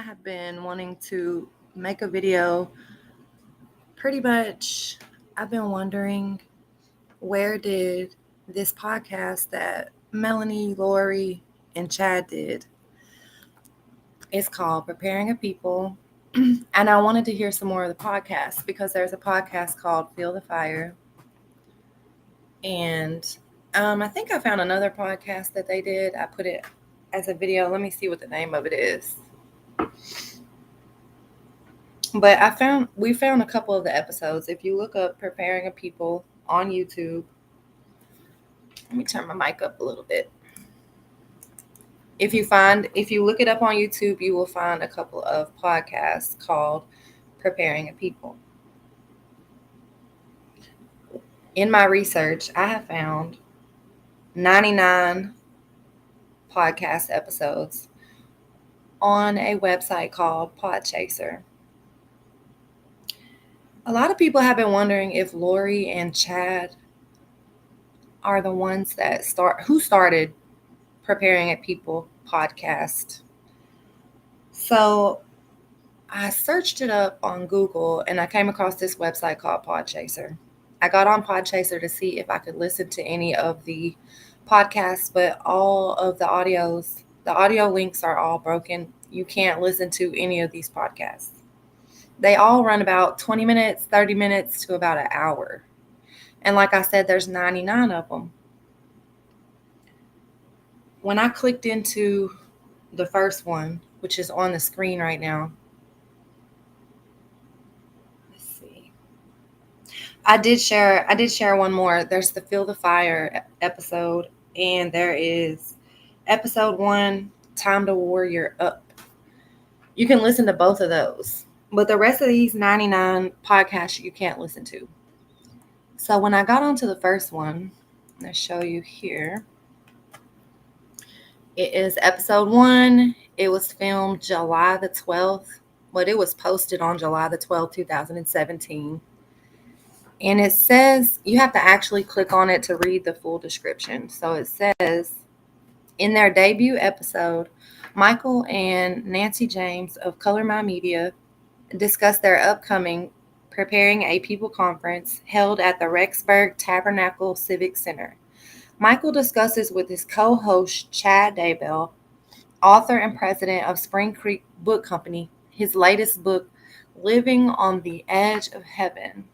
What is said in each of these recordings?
have been wanting to make a video. Pretty much, I've been wondering, where did this podcast that Melanie, Lori, and Chad did? It's called Preparing a People. And I wanted to hear some more of the podcast because there's a podcast called Feel the Fire. And I think I found another podcast that they did. I put it as a video. Let me see what the name of it is. But we found a couple of the episodes. If you look up Preparing a People on YouTube, let me turn my mic up a little bit. If you look it up on YouTube, you will find a couple of podcasts called Preparing a People. In my research, I have found 99 podcast episodes on a website called Podchaser. A lot of people have been wondering if Lori and Chad are the ones that started Preparing a People podcast. So I searched it up on Google and I came across this website called Podchaser. I got on Podchaser to see if I could listen to any of the podcasts, but all of the audio links are all broken. You can't listen to any of these podcasts. They all run about 20 minutes, 30 minutes to about an hour. And like I said, there's 99 of them. When I clicked into the first one, which is on the screen right now, let's see. I did share one more. There's the Feel the Fire episode, and there is episode 1, Time to Warrior Up. You can listen to both of those. But the rest of these 99 podcasts you can't listen to. So when I got onto the first one, I'll show you here. It is episode 1. It was filmed July the 12th, but it was posted on July the 12th, 2017. And it says you have to actually click on it to read the full description. So it says, in their debut episode, Michael and Nancy James of Color My Media discussed their upcoming Preparing a People conference held at the Rexburg Tabernacle Civic Center. Michael discusses with his co-host Chad Daybell, author and president of Spring Creek Book Company, his latest book, Living on the Edge of Heaven.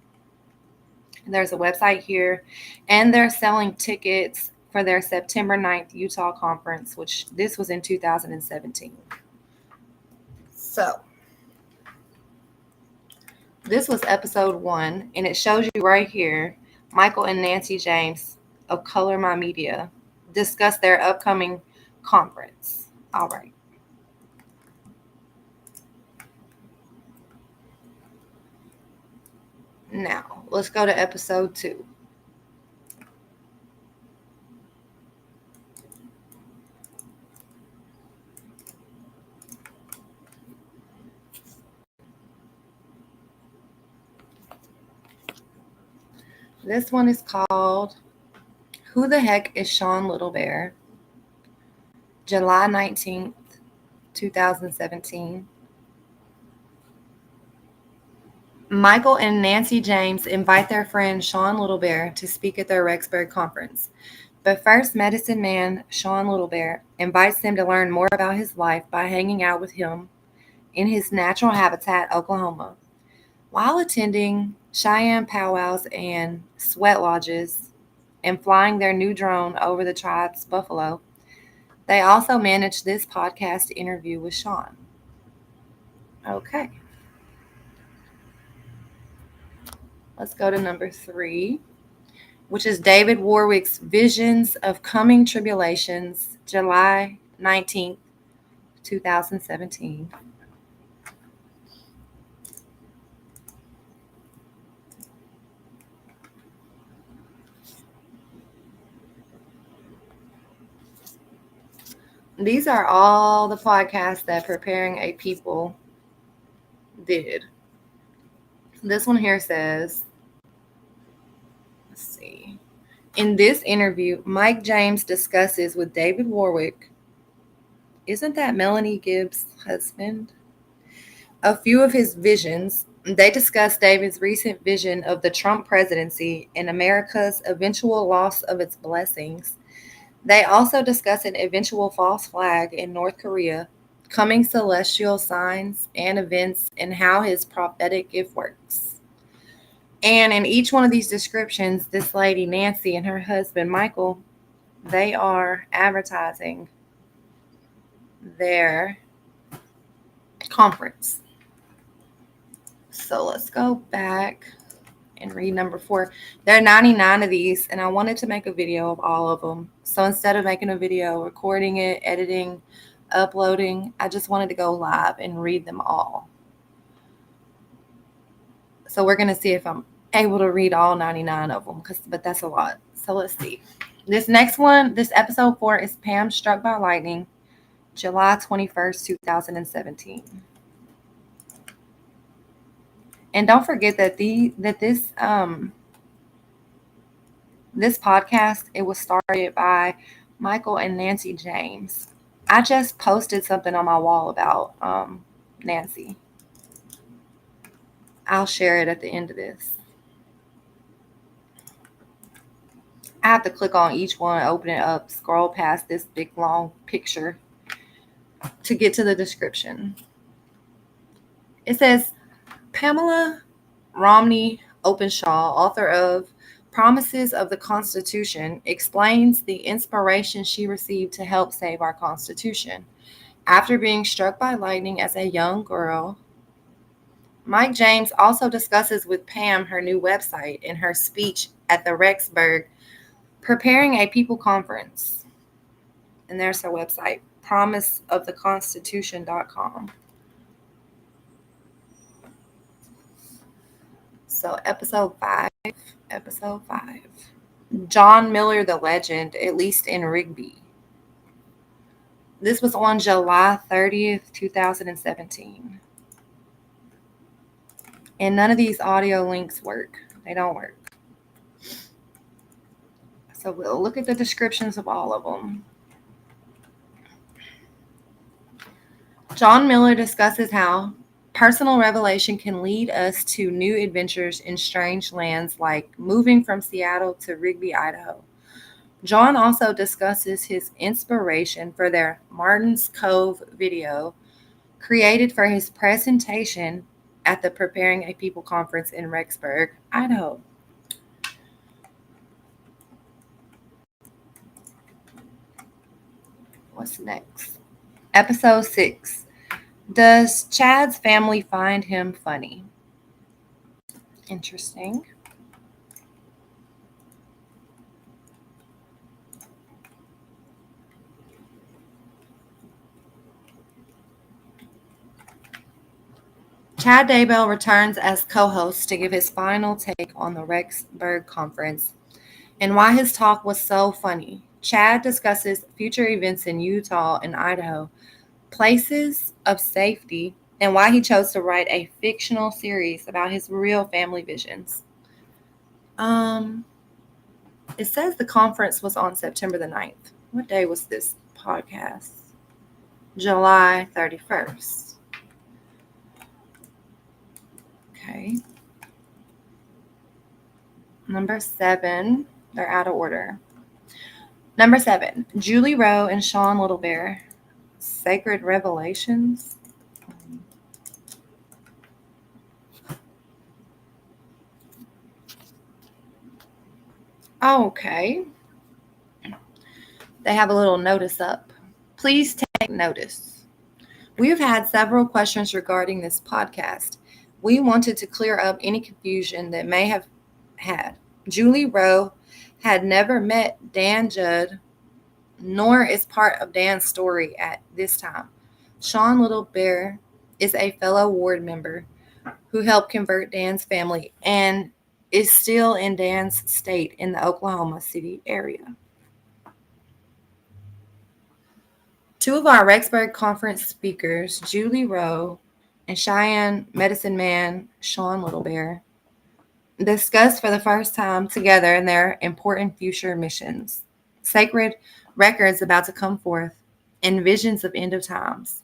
There's a website here, and they're selling tickets for their September 9th Utah conference, which this was in 2017. So this was episode 1, and it shows you right here, Michael and Nancy James of Color My Media discuss their upcoming conference. All right. Now, let's go to episode 2. This one is called Who the Heck is Sean Little Bear? July 19th, 2017. Michael and Nancy James invite their friend Sean Little Bear to speak at their Rexburg conference. But first, medicine man Sean Little Bear invites them to learn more about his life by hanging out with him in his natural habitat, Oklahoma. While attending Cheyenne powwows and sweat lodges and flying their new drone over the tribe's buffalo, they also managed this podcast interview with Sean. Okay. Let's go to number 3, which is David Warwick's Visions of Coming Tribulations, July 19th, 2017. These are all the podcasts that Preparing a People did. This one here says, let's see. In this interview, Mike James discusses with David Warwick. Isn't that Melanie Gibbs' husband? a few of his visions. They discuss David's recent vision of the Trump presidency and America's eventual loss of its blessings. They also discuss an eventual false flag in North Korea, coming celestial signs and events, and how his prophetic gift works. And in each one of these descriptions, this lady, Nancy, and her husband, Michael, they are advertising their conference. So let's go back and read number 4. There are 99 of these, and I wanted to make a video of all of them. So instead of making a video, recording it, editing, uploading, I just wanted to go live and read them all. So we're going to see if I'm able to read all 99 of them, but that's a lot. So let's see. This next one, this episode 4 is Pam Struck by Lightning, July 21st, 2017. And don't forget that this podcast, it was started by Michael and Nancy James. I just posted something on my wall about Nancy. I'll share it at the end of this. I have to click on each one, open it up, scroll past this big long picture to get to the description. It says, Pamela Romney Openshaw, author of Promises of the Constitution, explains the inspiration she received to help save our Constitution. After being struck by lightning as a young girl, Mike James also discusses with Pam her new website and her speech at the Rexburg Preparing a People Conference. And there's her website, promiseoftheconstitution.com. So episode 5. John Miller, the legend, at least in Rigby. This was on July 30th, 2017. And none of these audio links work. They don't work. So we'll look at the descriptions of all of them. John Miller discusses how personal revelation can lead us to new adventures in strange lands, like moving from Seattle to Rigby, Idaho. John also discusses his inspiration for their Martin's Cove video, created for his presentation at the Preparing a People Conference in Rexburg, Idaho. What's next? Episode 6. Does Chad's family find him funny? Interesting. Chad Daybell returns as co-host to give his final take on the Rexburg Conference and why his talk was so funny. Chad discusses future events in Utah and Idaho, places of safety, and why he chose to write a fictional series about his real family visions. It says the conference was on September the 9th. What day was this podcast? July 31st. Okay. Number 7. They're out of order. Number 7. Julie Rowe and Sean Little Bear. Sacred Revelations. Okay. They have a little notice up. Please take notice. We have had several questions regarding this podcast. We wanted to clear up any confusion that may have had. Julie Rowe had never met Dan Judd, nor is part of Dan's story at this time. Sean Little Bear is a fellow ward member who helped convert Dan's family and is still in Dan's state in the Oklahoma City area. 2 of our Rexburg Conference speakers, Julie Rowe and Cheyenne Medicine Man Sean Little Bear, discussed for the first time together in their important future missions, sacred records about to come forth, and visions of end of times.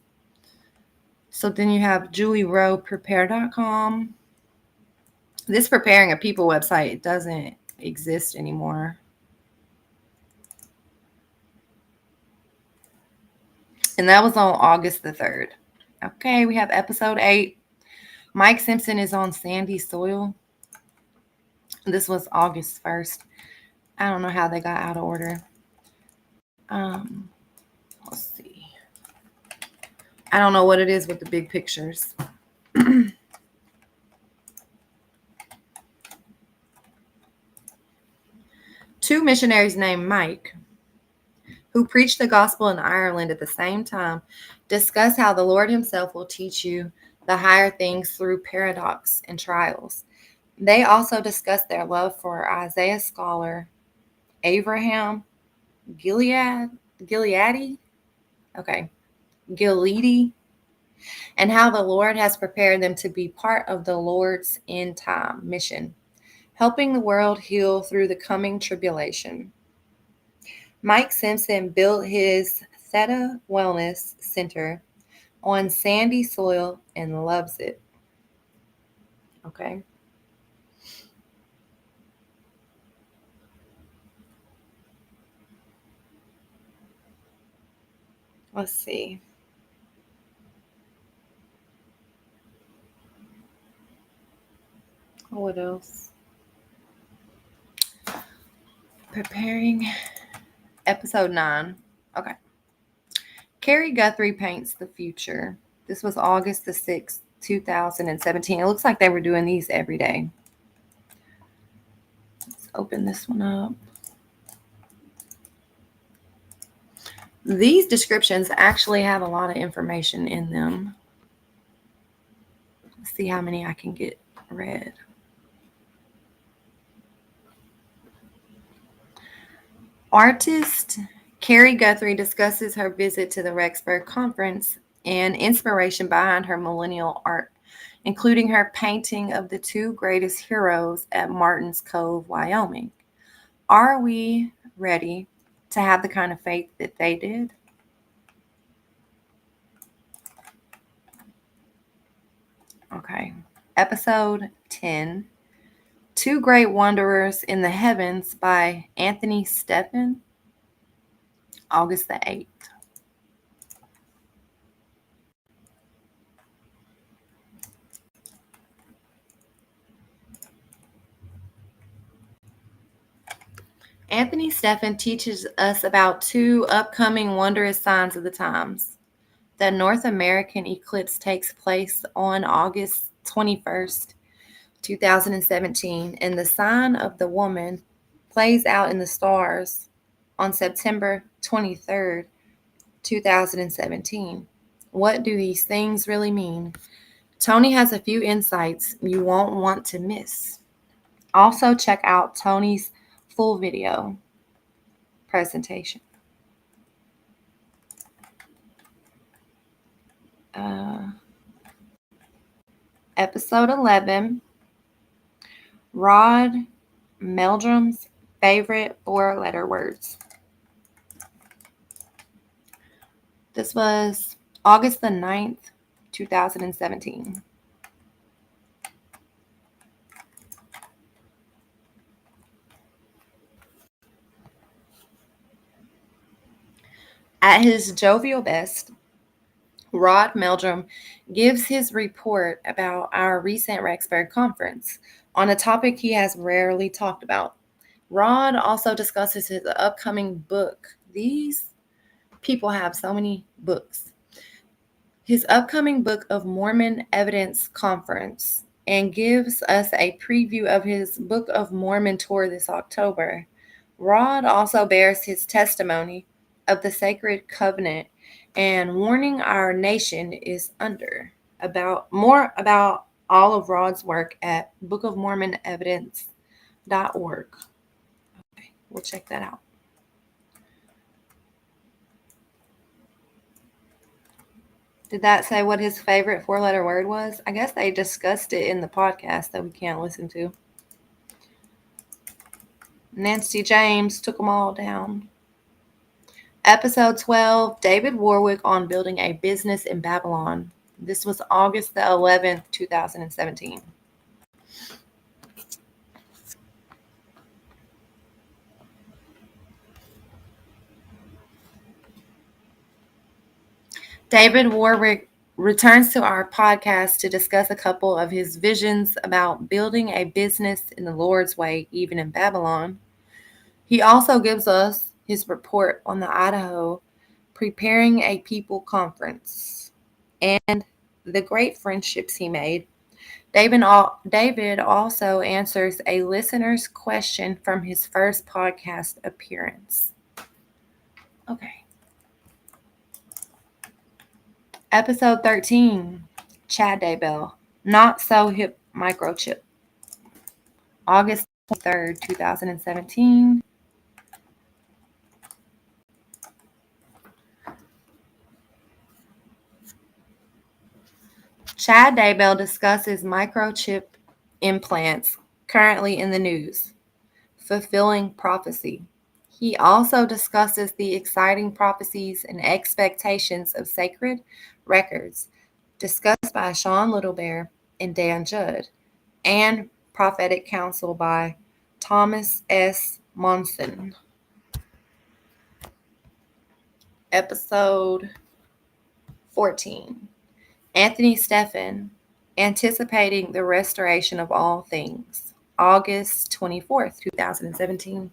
So then you have julieroweprepare.com. This Preparing a People website doesn't exist anymore. And that was on August the 3rd. Okay, we have episode 8. Mike Simpson is on sandy soil. This was August 1st. I don't know how they got out of order. Let's see. I don't know what it is with the big pictures. Two missionaries named Mike, who preach the gospel in Ireland at the same time, discuss how the Lord himself will teach you the higher things through paradox and trials. They also discuss their love for Isaiah scholar Abraham Gileadi, and how the Lord has prepared them to be part of the Lord's end time mission, helping the world heal through the coming tribulation. Mike Simpson built his Theta Wellness Center on sandy soil and loves it. Okay. Let's see. What else? Preparing episode 9. Okay. Carrie Guthrie paints the future. This was August the 6th, 2017. It looks like they were doing these every day. Let's open this one up. These descriptions actually have a lot of information in them. Let's see how many I can get read. Artist Carrie Guthrie discusses her visit to the Rexburg Conference and inspiration behind her millennial art, including her painting of the two greatest heroes at Martin's Cove, Wyoming. Are we ready to have the kind of faith that they did? Okay. Episode 10, Two Great Wanderers in the Heavens by Anthony Steffen, August the 8th. Anthony Steffen teaches us about two upcoming wondrous signs of the times. The North American eclipse takes place on August 21st, 2017, and the sign of the woman plays out in the stars on September 23rd, 2017. What do these things really mean? Tony has a few insights you won't want to miss. Also, check out Tony's full video presentation. Episode 11, Rod Meldrum's favorite 4-letter words. This was August the 9th, 2017. At his jovial best, Rod Meldrum gives his report about our recent Rexburg conference on a topic he has rarely talked about. Rod also discusses his upcoming book. These people have so many books. His upcoming Book of Mormon Evidence Conference, and gives us a preview of his Book of Mormon tour this October. Rod also bears his testimony of the Sacred Covenant and warning our nation is under. More about all of Rod's work at bookofmormonevidence.org. Okay, we'll check that out. Did that say what his favorite 4-letter word was? I guess they discussed it in the podcast that we can't listen to. Nancy James took them all down. Episode 12, David Warwick on building a business in Babylon. This was August the 11th, 2017. David Warwick returns to our podcast to discuss a couple of his visions about building a business in the Lord's way, even in Babylon. He also gives us his report on the Idaho Preparing a People Conference and the great friendships he made. David also answers a listener's question from his first podcast appearance. Okay. Episode 13, Chad Daybell, Not So Hip Microchip, August 23rd, 2017. Chad Daybell discusses microchip implants currently in the news, fulfilling prophecy. He also discusses the exciting prophecies and expectations of sacred records discussed by Sean Littlebear and Dan Judd, and prophetic counsel by Thomas S. Monson. Episode 14. Anthony Stephan, Anticipating the Restoration of All Things, August 24th, 2017.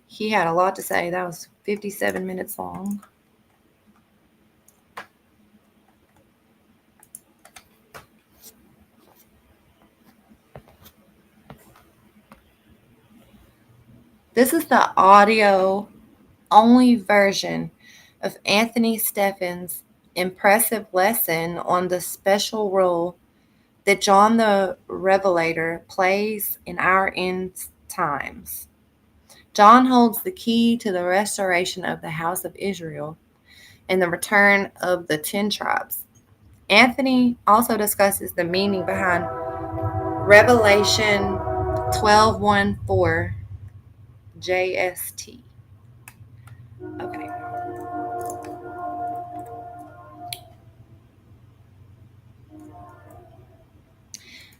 He had a lot to say. That was 57 minutes long. This is the audio only version of Anthony Stephan's impressive lesson on the special role that John the Revelator plays in our end times. John holds the key to the restoration of the house of Israel and the return of the 10 tribes. Anthony also discusses the meaning behind Revelation 12:1-4 JST. Okay.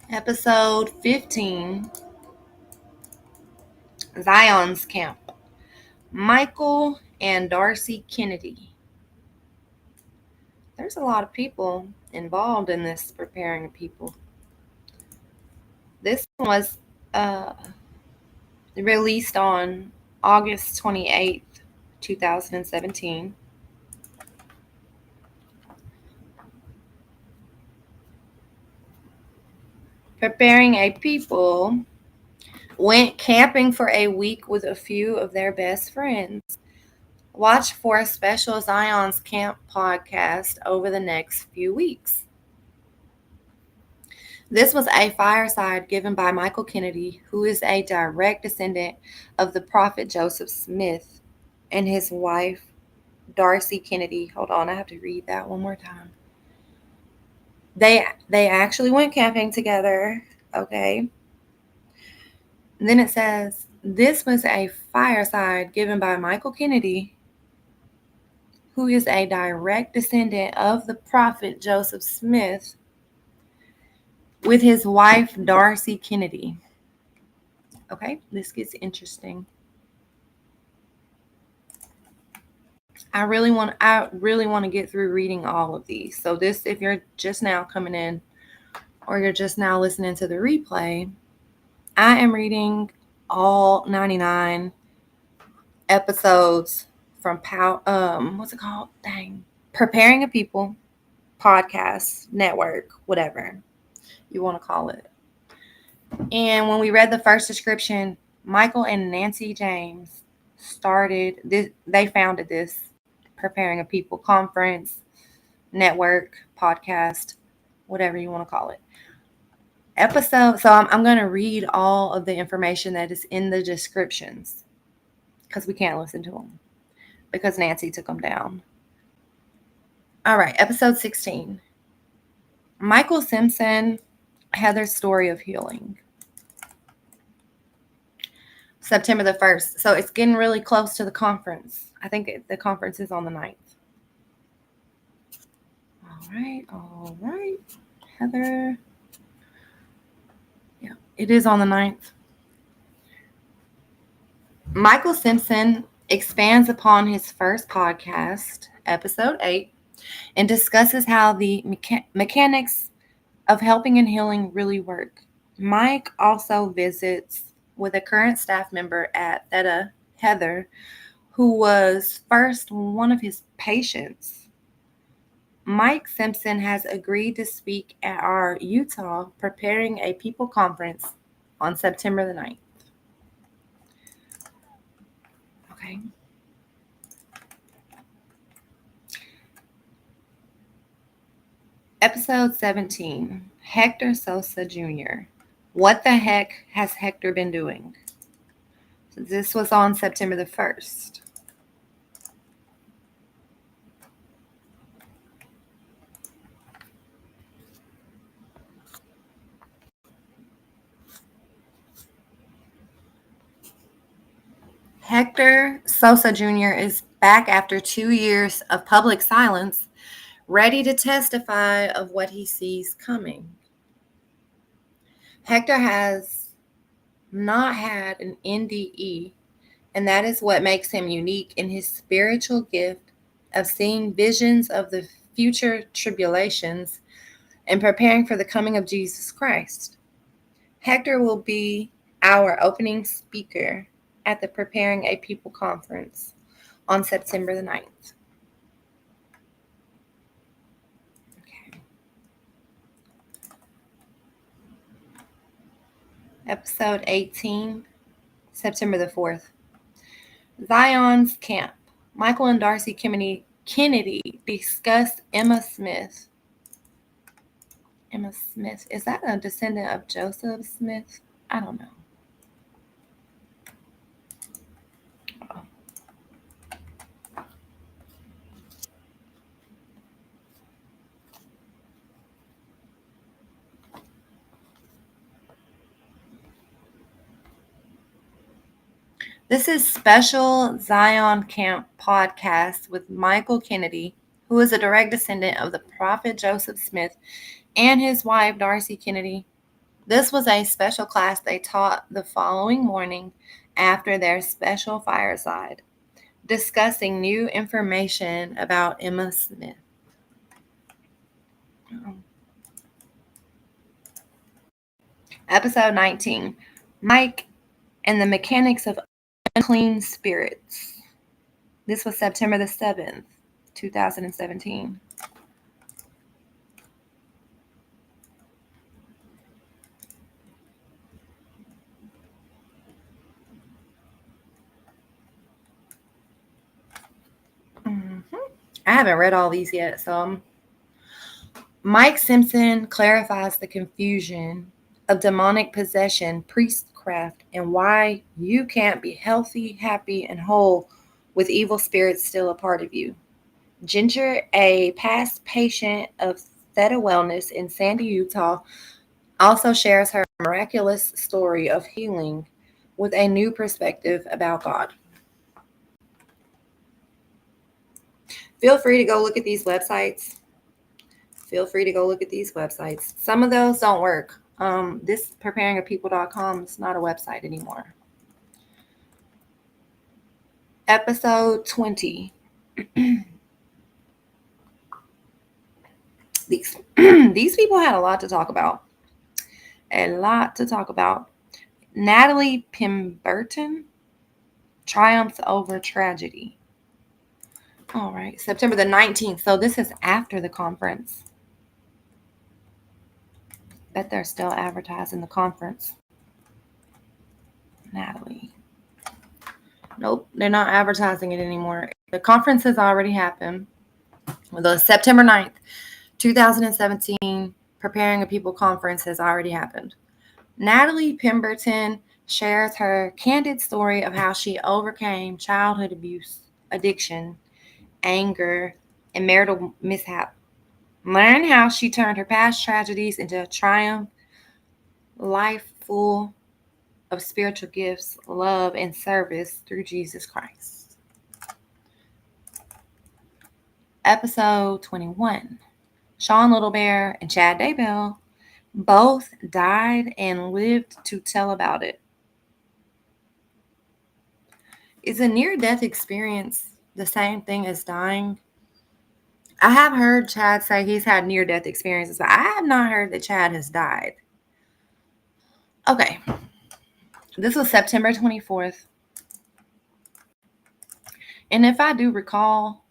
Episode 15, Zion's Camp, Michael and Darcy Kennedy. There's a lot of people involved in this preparing people. This one was released on August 28th, 2017. Preparing a people went camping for a week with a few of their best friends. Watch for a special Zion's Camp podcast over the next few weeks. This was a fireside given by Michael Kennedy, who is a direct descendant of the prophet Joseph Smith, and his wife, Darcy Kennedy. Hold on, I have to read that one more time. They actually went camping together, okay? And then it says, this was a fireside given by Michael Kennedy, who is a direct descendant of the prophet Joseph Smith, with his wife, Darcy Kennedy. Okay, this gets interesting. I really want to get through reading all of these. So this, if you're just now coming in or you're just now listening to the replay, I am reading all 99 episodes from what's it called? Preparing a People podcast network, whatever you want to call it. And when we read the first description, Michael and Nancy James started this. They founded this Preparing a People conference, network, podcast, whatever you want to call it. So I'm going to read all of the information that is in the descriptions because we can't listen to them because Nancy took them down. All right, episode 16. Michael Simpson, Heather's Story of Healing. September the 1st. So it's getting really close to the conference. I think the conference is on the 9th. All right. Heather. Yeah, it is on the 9th. Michael Simpson expands upon his first podcast, episode 8, and discusses how the mechanics of helping and healing really work. Mike also visits with a current staff member at Theta, Heather, who was first one of his patients. Mike Simpson has agreed to speak at our Utah Preparing a People conference on September the 9th. Okay. Episode 17, Hector Sosa Jr. What the heck has Hector been doing? So this was on September the 1st. Hector Sosa Jr. is back after 2 years of public silence, ready to testify of what he sees coming. Hector has not had an NDE, and that is what makes him unique in his spiritual gift of seeing visions of the future tribulations and preparing for the coming of Jesus Christ. Hector will be our opening speaker at the Preparing a People conference on September the 9th. Okay. Episode 18, September the 4th. Zion's Camp. Michael and Darcy Kennedy discuss Emma Smith. Emma Smith. Is that a descendant of Joseph Smith? I don't know. This is Special Zion Camp podcast with Michael Kennedy, who is a direct descendant of the prophet Joseph Smith and his wife Darcy Kennedy. This was a special class they taught the following morning after their special fireside, discussing new information about Emma Smith. Episode 19, Mike and the Mechanics of Unclean Spirits. This was September the 7th, 2017. I haven't read all these yet, so Mike Simpson clarifies the confusion of demonic possession, priestcraft, and why you can't be healthy, happy, and whole with evil spirits still a part of you. Ginger, a past patient of Theta Wellness in Sandy, Utah, also shares her miraculous story of healing with a new perspective about God. Feel free to go look at these websites. Some of those don't work. This preparingapeople.com is not a website anymore. Episode 20. These people had a lot to talk about. Natalie Pemberton triumphs over tragedy. All right, September the 19th. So this is after the conference. Bet they're still advertising the conference. Natalie. Nope, they're not advertising it anymore. The conference has already happened. The September 9th, 2017 Preparing a People conference has already happened. Natalie Pemberton shares her candid story of how she overcame childhood abuse, addiction, anger, and marital mishap. Learn how she turned her past tragedies into a triumph, life full of spiritual gifts, love, and service through Jesus Christ. Episode 21, Sean Little Bear and Chad Daybell both died and lived to tell about it. Is a near-death experience the same thing as dying? I have heard Chad say he's had near-death experiences, but I have not heard that Chad has died. Okay. This was September 24th. And if I do recall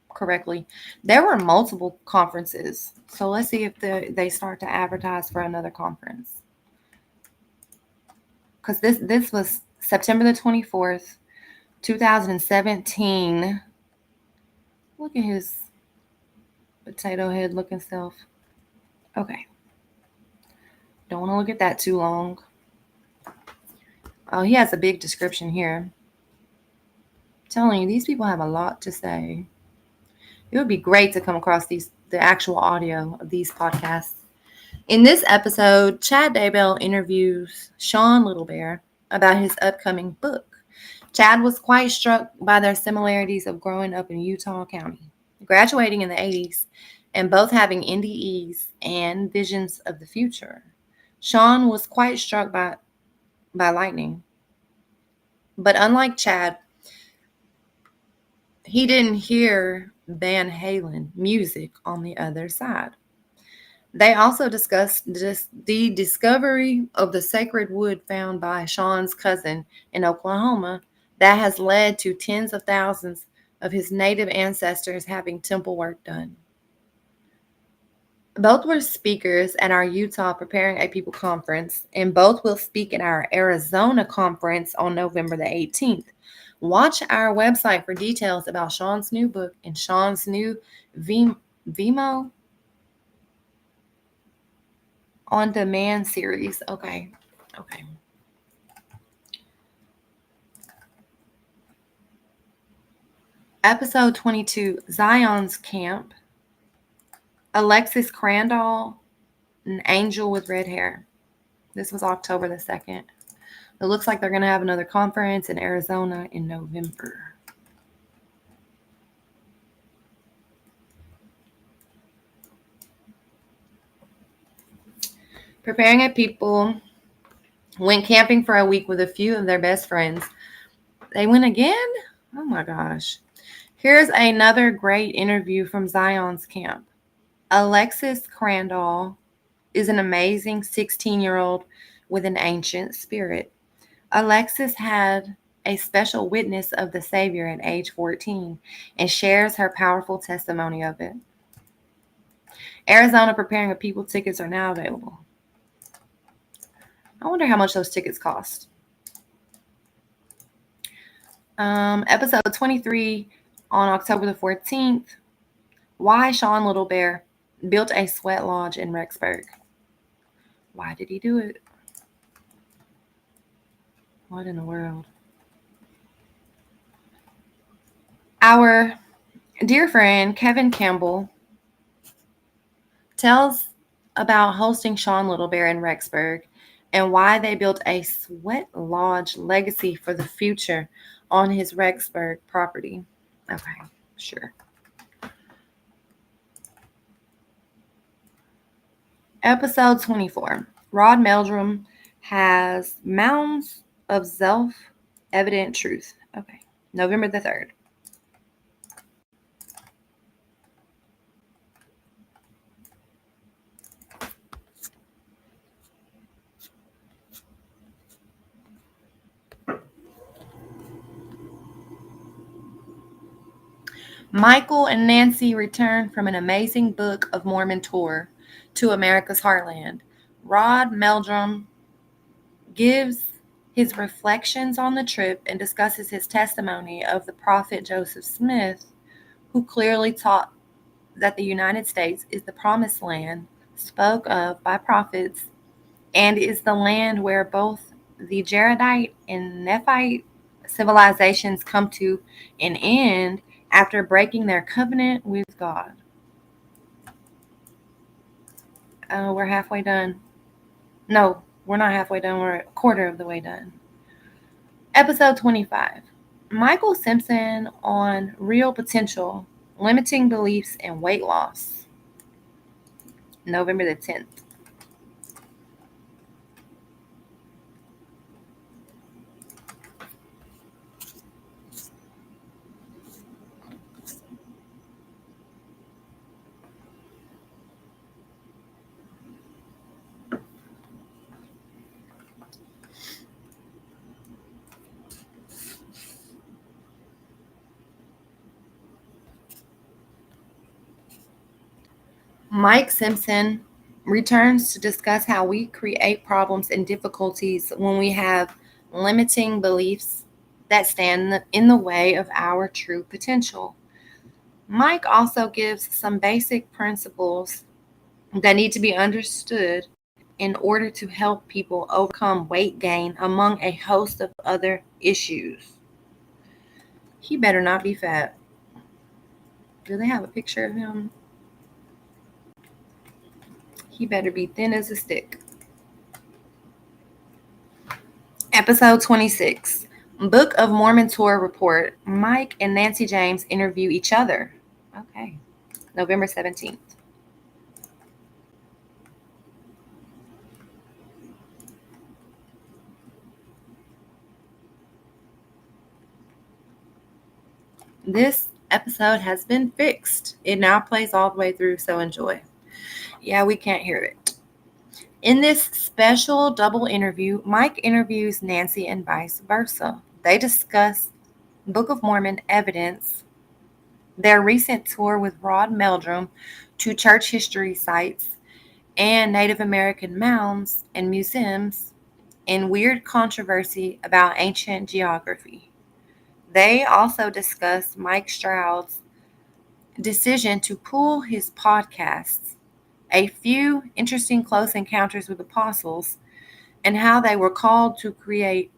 correctly, there were multiple conferences. So let's see if they start to advertise for another conference. Because this was September the 24th, 2017. Look at his potato head looking self. Okay. Don't want to look at that too long. Oh, he has a big description here. I'm telling you, these people have a lot to say. It would be great to come across the actual audio of these podcasts. In this episode, Chad Daybell interviews Sean Little Bear about his upcoming book. Chad was quite struck by their similarities of growing up in Utah County, graduating in the 80s, and both having NDEs and visions of the future. Sean was quite struck by lightning. But unlike Chad, he didn't hear Van Halen music on the other side. They also discussed the discovery of the sacred wood found by Sean's cousin in Oklahoma that has led to tens of thousands of his native ancestors having temple work done. Both were speakers at our Utah Preparing a People conference, and both will speak at our Arizona conference on November the 18th. Watch our website for details about Sean's new book and Sean's new Vimeo on demand series. Okay. Episode 22, Zion's Camp. Alexis Crandall, an angel with red hair. This was October the 2nd. It looks like they're going to have another conference in Arizona in November. Preparing a People went camping for a week with a few of their best friends. They went again? Oh my gosh. Here's another great interview from Zion's Camp. Alexis Crandall is an amazing 16-year-old with an ancient spirit. Alexis had a special witness of the Savior at age 14 and shares her powerful testimony of it. Arizona Preparing a People tickets are now available. I wonder how much those tickets cost. Episode 23 on October the 14th. Why Sean Little Bear built a sweat lodge in Rexburg. Why did he do it? What in the world? Our dear friend Kevin Campbell tells about hosting Sean Little Bear in Rexburg and why they built a sweat lodge legacy for the future on his Rexburg property. Okay, sure. Episode 24. Rod Meldrum has Mounds of Self-Evident Truth. Okay, November the 3rd. Michael and Nancy return from an amazing Book of Mormon tour to America's Heartland. Rod Meldrum gives his reflections on the trip and discusses his testimony of the prophet Joseph Smith, who clearly taught that the United States is the promised land spoke of by prophets and is the land where both the Jaredite and Nephite civilizations come to an end after breaking their covenant with God. We're halfway done. No, we're not halfway done. We're a quarter of the way done. Episode 25. Michael Simpson on Real Potential Limiting Beliefs and Weight Loss, November the 10th. Mike Simpson returns to discuss how we create problems and difficulties when we have limiting beliefs that stand in the way of our true potential. Mike also gives some basic principles that need to be understood in order to help people overcome weight gain among a host of other issues. He better not be fat. Do they have a picture of him? He better be thin as a stick. Episode 26, Book of Mormon Tour Report. Mike and Nancy James interview each other. Okay. November 17th. This episode has been fixed. It now plays all the way through, so enjoy. Yeah, we can't hear it. In this special double interview, Mike interviews Nancy and vice versa. They discuss Book of Mormon evidence, their recent tour with Rod Meldrum to church history sites and Native American mounds and museums, and weird controversy about ancient geography. They also discuss Mike Stroud's decision to pull his podcasts, a few interesting close encounters with apostles, and how they were called to create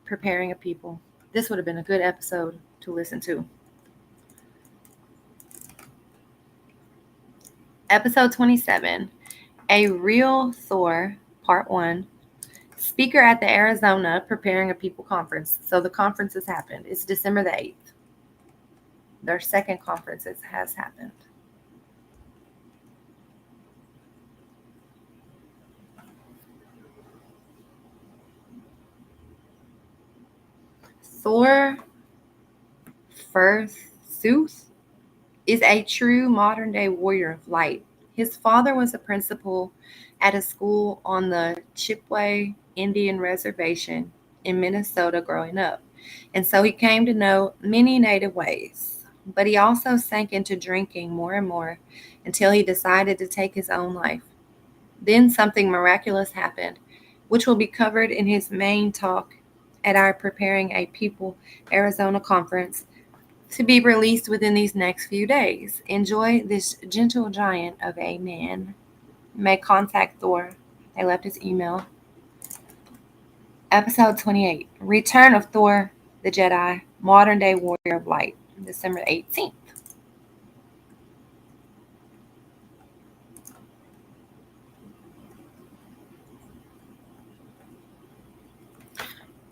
Preparing a People. This would have been a good episode to listen to. Episode 27, A Real Thor, Part 1. Speaker at the Arizona Preparing a People conference. So the conference has happened. It's December the 8th. Their second conference has happened. Thor Furthuth is a true modern-day warrior of light. His father was a principal at a school on the Chippewa Indian Reservation in Minnesota growing up, and so he came to know many native ways. But he also sank into drinking more and more until he decided to take his own life. Then something miraculous happened, which will be covered in his main talk at our Preparing a People Arizona conference, to be released within these next few days. Enjoy this gentle giant of a man. May contact Thor. They left his email. Episode 28, Return of Thor the Jedi, Modern Day Warrior of Light, December 18th.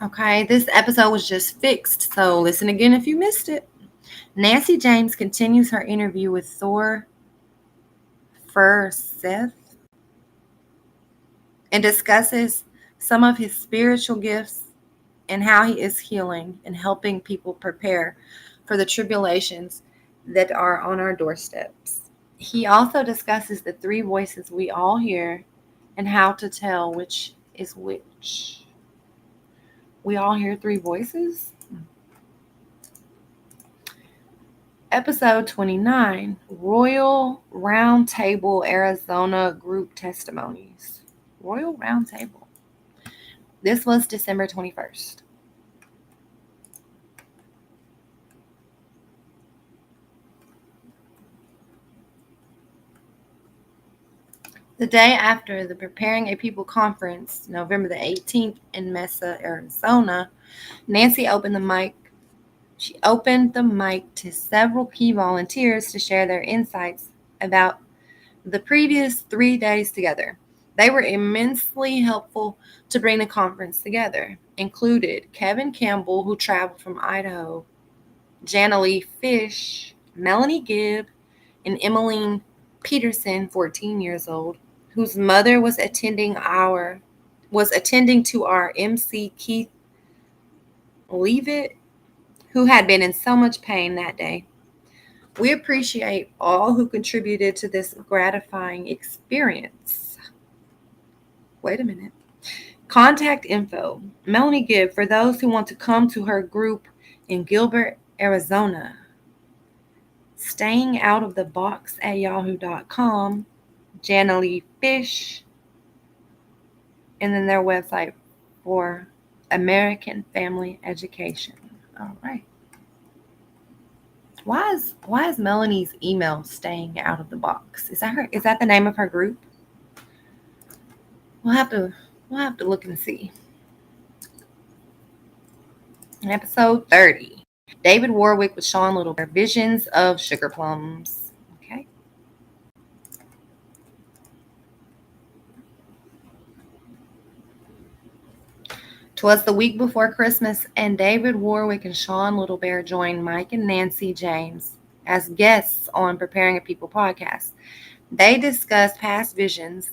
Okay, this episode was just fixed, so listen again if you missed it. Nancy James continues her interview with Thor Furthuth and discusses some of his spiritual gifts and how he is healing and helping people prepare for the tribulations that are on our doorsteps. He also discusses the three voices we all hear and how to tell which is which. We all hear three voices? Episode 29, Royal Roundtable Arizona Group Testimonies. Royal Roundtable. This was December 21st. The day after the Preparing a People conference, November the 18th in Mesa, Arizona, Nancy opened the mic. She opened the mic to several key volunteers to share their insights about the previous 3 days together. They were immensely helpful to bring the conference together. Included Kevin Campbell, who traveled from Idaho, Jana Lee Fish, Melanie Gibb and Emmeline Peterson, 14 years old, whose mother was attending to our MC Keith Leavitt, who had been in so much pain that day. We appreciate all who contributed to this gratifying experience. Wait a minute. Contact info. Melanie Gibb, for those who want to come to her group in Gilbert, Arizona. Staying out of the box at yahoo.com. Jana Lee Fish. And then their website for American Family Education. All right. Why is Melanie's email staying out of the box? Is that the name of her group? We'll have to look and see. Episode 30. David Warwick with Sean Littlebear. Visions of Sugar Plums. Okay. Twas the week before Christmas, and David Warwick and Sean Littlebear joined Mike and Nancy James as guests on Preparing a People podcast. They discussed past visions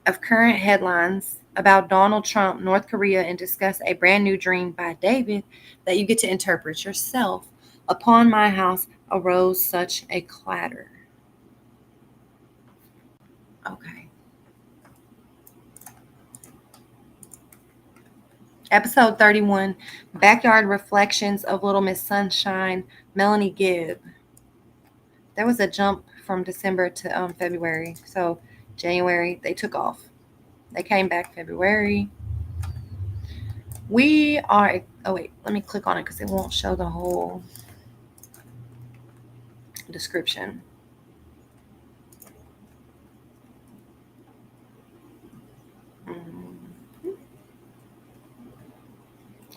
of current headlines about Donald Trump, North Korea, and discuss a brand new dream by David that you get to interpret yourself. Upon my house arose such a clatter. Okay. Episode 31, Backyard Reflections of Little Miss Sunshine, Melanie Gibb. There was a jump from December to February. So January, they took off. They came back February. Oh wait, let me click on it because it won't show the whole description.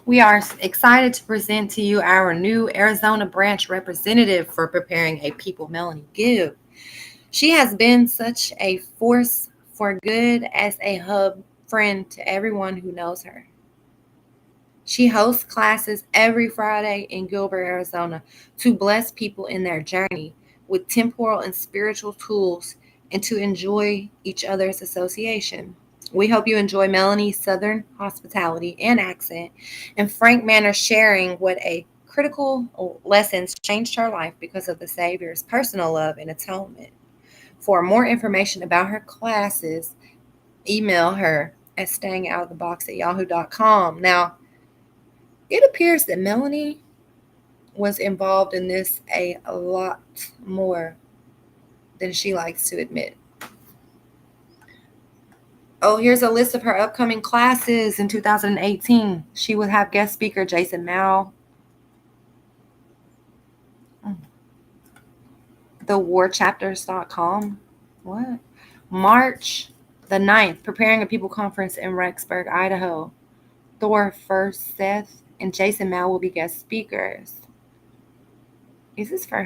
We are excited to present to you our new Arizona branch representative for Preparing a People, Melanie Gibb. She has been such a force for good as a hub friend to everyone who knows her. She hosts classes every Friday in Gilbert, Arizona, to bless people in their journey with temporal and spiritual tools and to enjoy each other's association. We hope you enjoy Melanie's Southern hospitality and accent and frank manner, sharing what a critical lessons changed her life because of the Savior's personal love and atonement. For more information about her classes, email her at stayingoutofthebox@yahoo.com. Now, it appears that Melanie was involved in this a lot more than she likes to admit. Oh, here's a list of her upcoming classes in 2018. She will have guest speaker Jason Mao. TheWarChapters.com. What? March the 9th, Preparing a People Conference in Rexburg, Idaho. Thor First Seth and Jason Mao will be guest speakers. Is this for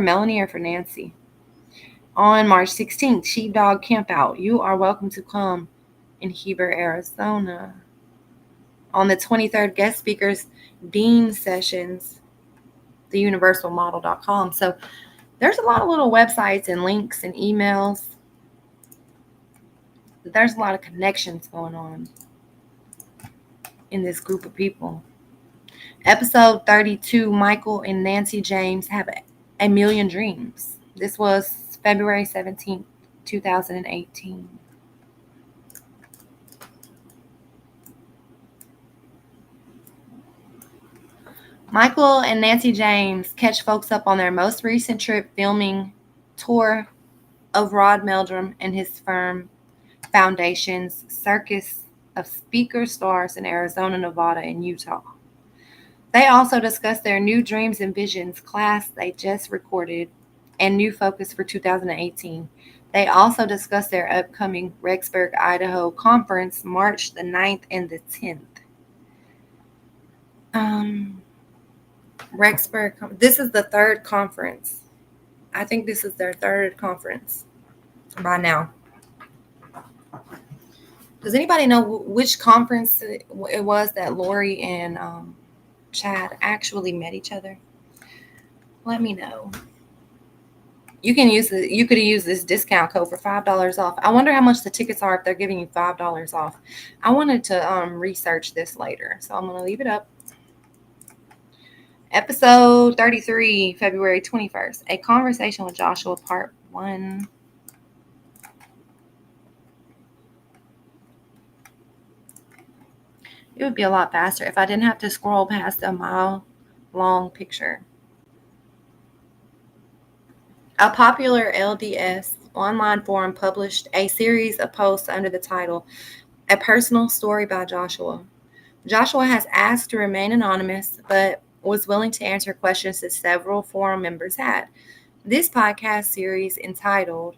Melanie or for Nancy? On March 16th, Sheepdog Campout. You are welcome to come in Heber, Arizona. On the 23rd, guest speakers, Dean Sessions, theuniversalmodel.com. So there's a lot of little websites and links and emails. There's a lot of connections going on in this group of people. Episode 32, Michael and Nancy James have a million dreams. This was February 17th, 2018. Michael and Nancy James catch folks up on their most recent trip filming tour of Rod Meldrum and his firm Foundation's circus of speaker stars in Arizona, Nevada, and Utah. They also discuss their new dreams and visions class they just recorded and new focus for 2018. They also discuss their upcoming Rexburg, Idaho conference, March the 9th and the 10th. Rexburg, this is the third conference. I think this is their third conference by now. Does anybody know which conference it was that Lori and Chad actually met each other? let me know. You could use this discount code for $5 off. I wonder how much the tickets are if they're giving you $5 off. I wanted to research this later, so I'm gonna leave it up. Episode 33, February 21st. A Conversation with Joshua, Part 1. It would be a lot faster if I didn't have to scroll past a mile-long picture. A popular LDS online forum published a series of posts under the title, A Personal Story by Joshua. Joshua has asked to remain anonymous, but was willing to answer questions that several forum members had. This podcast series, entitled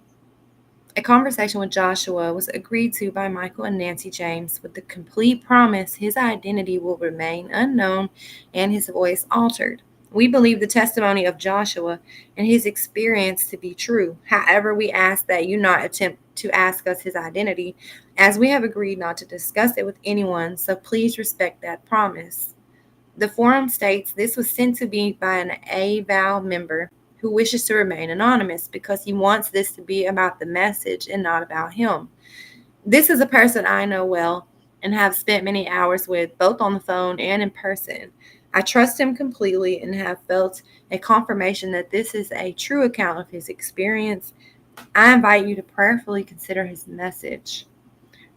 A Conversation with Joshua, was agreed to by Michael and Nancy James with the complete promise his identity will remain unknown and his voice altered. We believe the testimony of Joshua and his experience to be true. However, we ask that you not attempt to ask us his identity, as we have agreed not to discuss it with anyone, so please respect that promise. The forum states this was sent to me by an AVOW member who wishes to remain anonymous because he wants this to be about the message and not about him. This is a person I know well and have spent many hours with, both on the phone and in person. I trust him completely and have felt a confirmation that this is a true account of his experience. I invite you to prayerfully consider his message.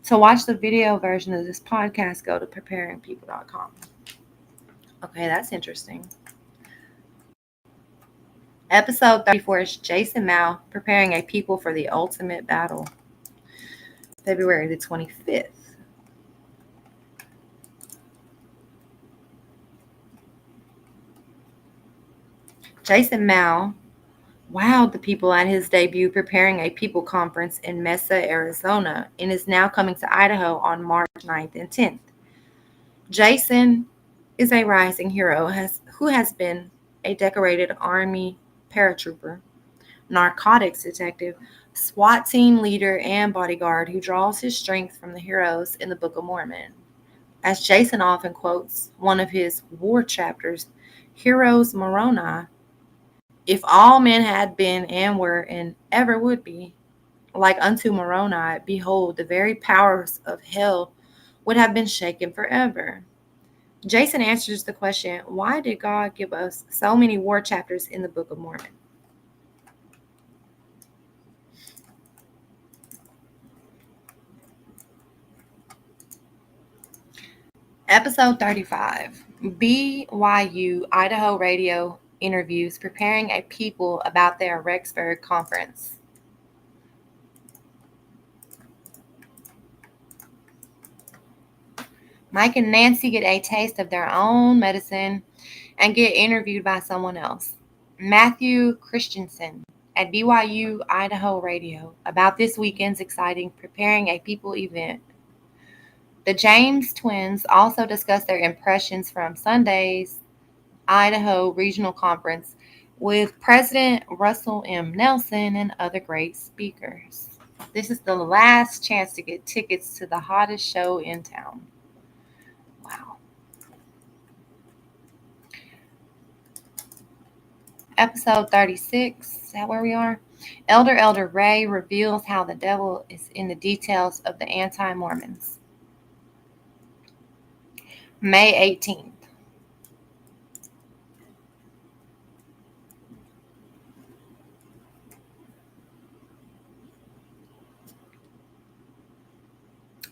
To watch the video version of this podcast, go to preparingpeople.com. Okay, that's interesting. Episode 34 is Jason Mao, Preparing a People for the Ultimate Battle. February the 25th. Jason Mao wowed the people at his debut Preparing a People conference in Mesa, Arizona, and is now coming to Idaho on March 9th and 10th. Jason is a rising hero who has been a decorated Army paratrooper, narcotics detective, SWAT team leader, and bodyguard who draws his strength from the heroes in the Book of Mormon. As Jason often quotes one of his war chapters, Heroes Moroni, if all men had been and were and ever would be like unto Moroni, behold, the very powers of hell would have been shaken forever. Jason answers the question, why did God give us so many war chapters in the Book of Mormon? Episode 35, BYU Idaho Radio interviews Preparing a People about their Rexburg conference. Mike and Nancy get a taste of their own medicine and get interviewed by someone else, Matthew Christensen, at BYU Idaho Radio about this weekend's exciting Preparing a People event. The James twins also discuss their impressions from Sunday's Idaho Regional Conference with President Russell M. Nelson and other great speakers. This is the last chance to get tickets to the hottest show in town. Wow. Episode 36, is that where we are? Elder Ray reveals how the devil is in the details of the anti-Mormons. May 18th.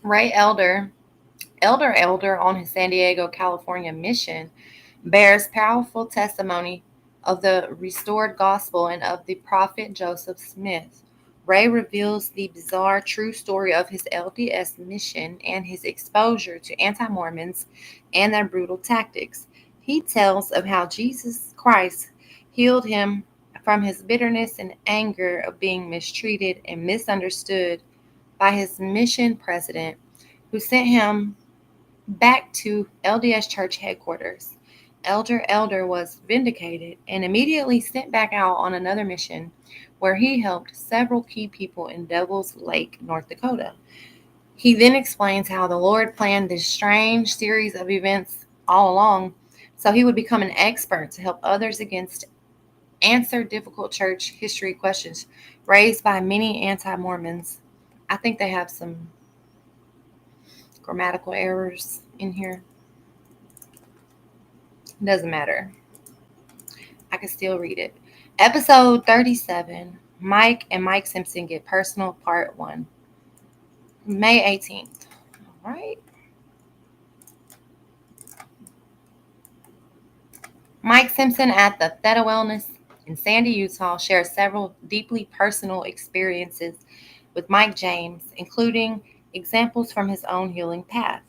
Ray Elder on his San Diego, California mission, bears powerful testimony of the restored gospel and of the prophet Joseph Smith. Ray reveals the bizarre true story of his LDS mission and his exposure to anti-Mormons and their brutal tactics. He tells of how Jesus Christ healed him from his bitterness and anger of being mistreated and misunderstood by his mission president, who sent him back to LDS Church headquarters. Elder was vindicated and immediately sent back out on another mission where he helped several key people in Devil's Lake, North Dakota. He then explains how the Lord planned this strange series of events all along so he would become an expert to help others against Answer difficult church history questions raised by many anti-Mormons. I think they have some grammatical errors in here. Doesn't matter. I can still read it. Episode 37, Mike and Mike Simpson Get Personal, Part 1. May 18th. All right. Mike Simpson at the Theta Wellness in Sandy, Utah, shares several deeply personal experiences with Mike James, including examples from his own healing path.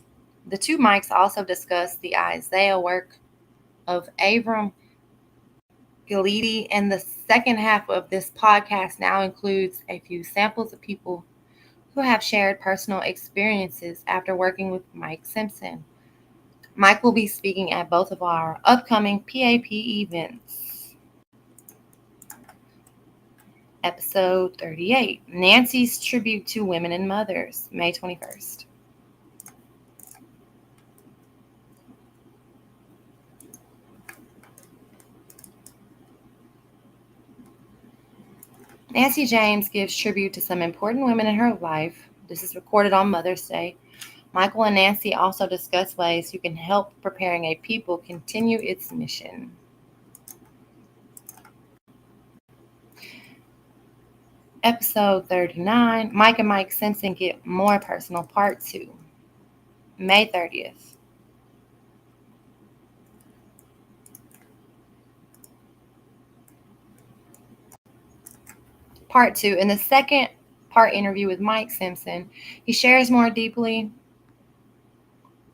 The two Mikes also discuss the Isaiah work of Abram Galidi, and the second half of this podcast now includes a few samples of people who have shared personal experiences after working with Mike Simpson. Mike will be speaking at both of our upcoming PAP events. Episode 38, Nancy's Tribute to Women and Mothers, May 21st. Nancy James gives tribute to some important women in her life. This is recorded on Mother's Day. Michael and Nancy also discuss ways you can help preparing a people continue its mission. Episode 39, Mike and Mike Simpson Get More Personal, Part 2, May 30th. Part 2, in the second part interview with Mike Simpson, he shares more deeply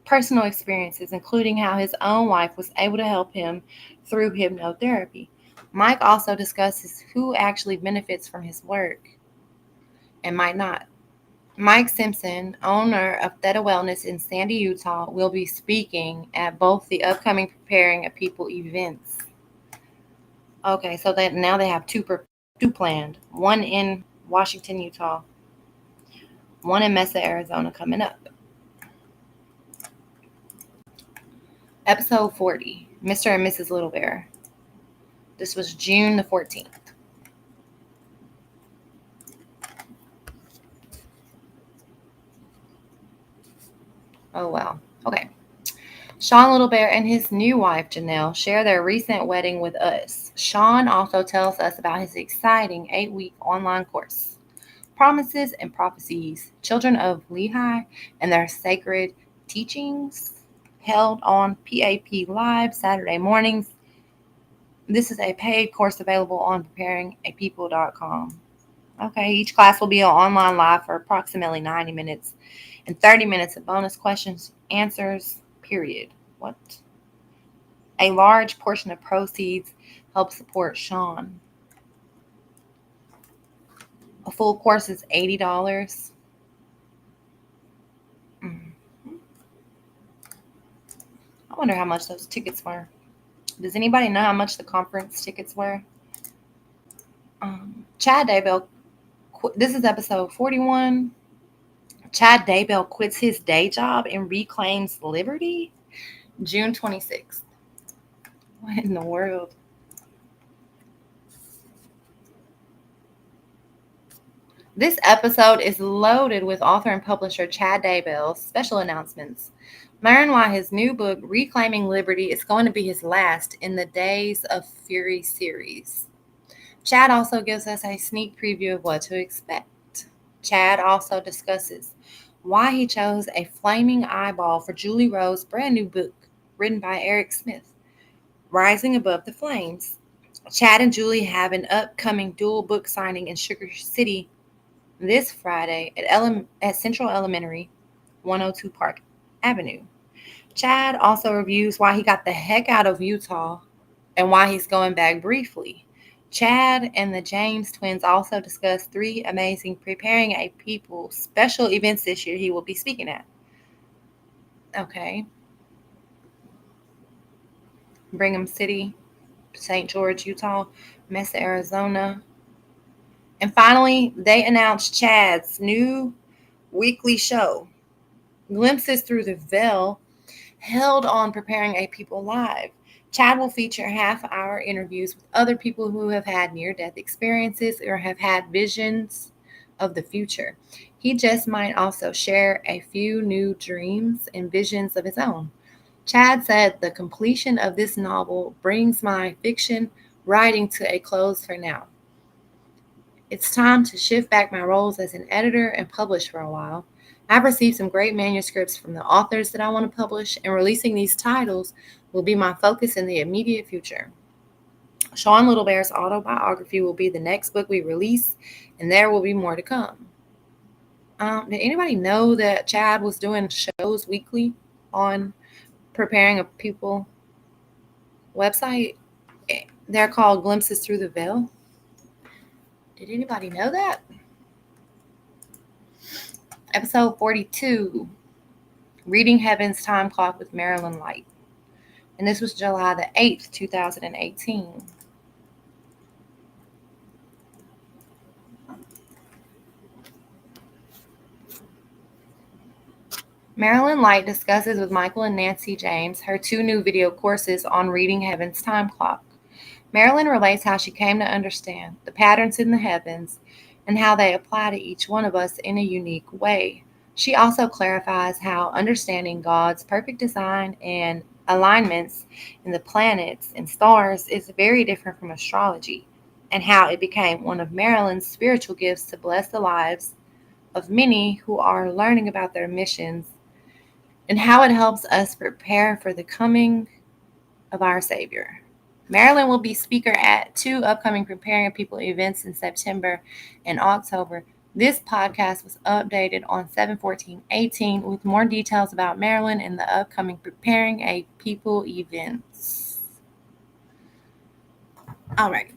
personal experiences, including how his own wife was able to help him through hypnotherapy. Mike also discusses who actually benefits from his work and might not. Mike Simpson, owner of Theta Wellness in Sandy, Utah, will be speaking at both the upcoming Preparing a People events. Okay, so now they have two planned. One in Washington, Utah. One in Mesa, Arizona coming up. Episode 40, Mr. and Mrs. Little Bear. This was June the 14th. Oh, wow. Okay. Sean Little Bear and his new wife, Janelle, share their recent wedding with us. Sean also tells us about his exciting 8-week online course, Promises and Prophecies, Children of Lehi and Their Sacred Teachings, held on PAP Live Saturday mornings. This is a paid course available on preparingapeople.com. Okay, each class will be online live for approximately 90 minutes and 30 minutes of bonus questions, answers, period. What? A large portion of proceeds help support Sean. A full course is $80. I wonder how much those tickets were. Does anybody know how much the conference tickets were? Chad Daybell, this is episode 41. Chad Daybell quits his day job and reclaims liberty. June 26th. What in the world? This episode is loaded with author and publisher Chad Daybell's special announcements. Learn why his new book, Reclaiming Liberty, is going to be his last in the Days of Fury series. Chad also gives us a sneak preview of what to expect. Chad also discusses why he chose a flaming eyeball for Julie Rowe's brand new book, written by Eric Smith, Rising Above the Flames. Chad and Julie have an upcoming dual book signing in Sugar City this Friday at Central Elementary, 102 Park Avenue. Chad also reviews why he got the heck out of Utah and why he's going back briefly. Chad and the James twins also discuss 3 amazing Preparing a People special events this year he will be speaking at. Okay. Brigham City, St. George, Utah, Mesa, Arizona. And finally, they announced Chad's new weekly show, Glimpses Through the Veil, held on Preparing a People Live. Chad will feature half-hour interviews with other people who have had near-death experiences or have had visions of the future. He just might also share a few new dreams and visions of his own. Chad said, "The completion of this novel brings my fiction writing to a close for now. It's time to shift back my roles as an editor and publish for a while. I've received some great manuscripts from the authors that I want to publish, and releasing these titles will be my focus in the immediate future. Sean Little Bear's autobiography will be the next book we release, and there will be more to come." Did anybody know that Chad was doing shows weekly on Preparing a People website? They're called Glimpses Through the Veil. Did anybody know that? Episode 42, Reading Heaven's Time Clock with Marilyn Light. And this was July the 8th, 2018. Marilyn Light discusses with Michael and Nancy James her 2 new video courses on reading Heaven's time clock. Marilyn relates how she came to understand the patterns in the heavens and how they apply to each one of us in a unique way. She also clarifies how understanding God's perfect design and alignments in the planets and stars is very different from astrology, and how it became one of Marilyn's spiritual gifts to bless the lives of many who are learning about their missions, and how it helps us prepare for the coming of our Savior. Marilyn will be speaker at 2 upcoming Preparing People events in September and October. This podcast was updated on 7/14/18 with more details about Marilyn and the upcoming Preparing a People events. All right.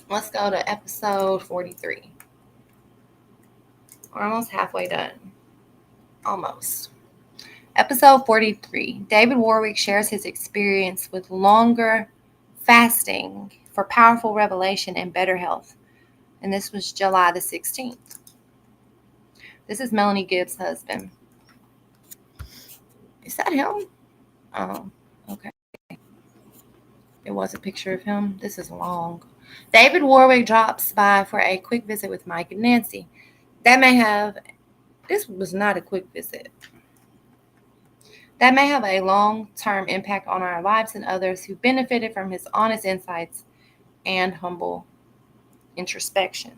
Let's go to episode 43. We're almost halfway done. Almost. Episode 43. David Warwick shares his experience with longer fasting for powerful revelation and better health. And this was July the 16th. This is Melanie Gibbs' husband. Is that him? Oh, okay. It was a picture of him. This is long. David Warwick drops by for a quick visit with Mike and Nancy. This was not a quick visit. That may have a long-term impact on our lives and others who benefited from his honest insights and humble introspection.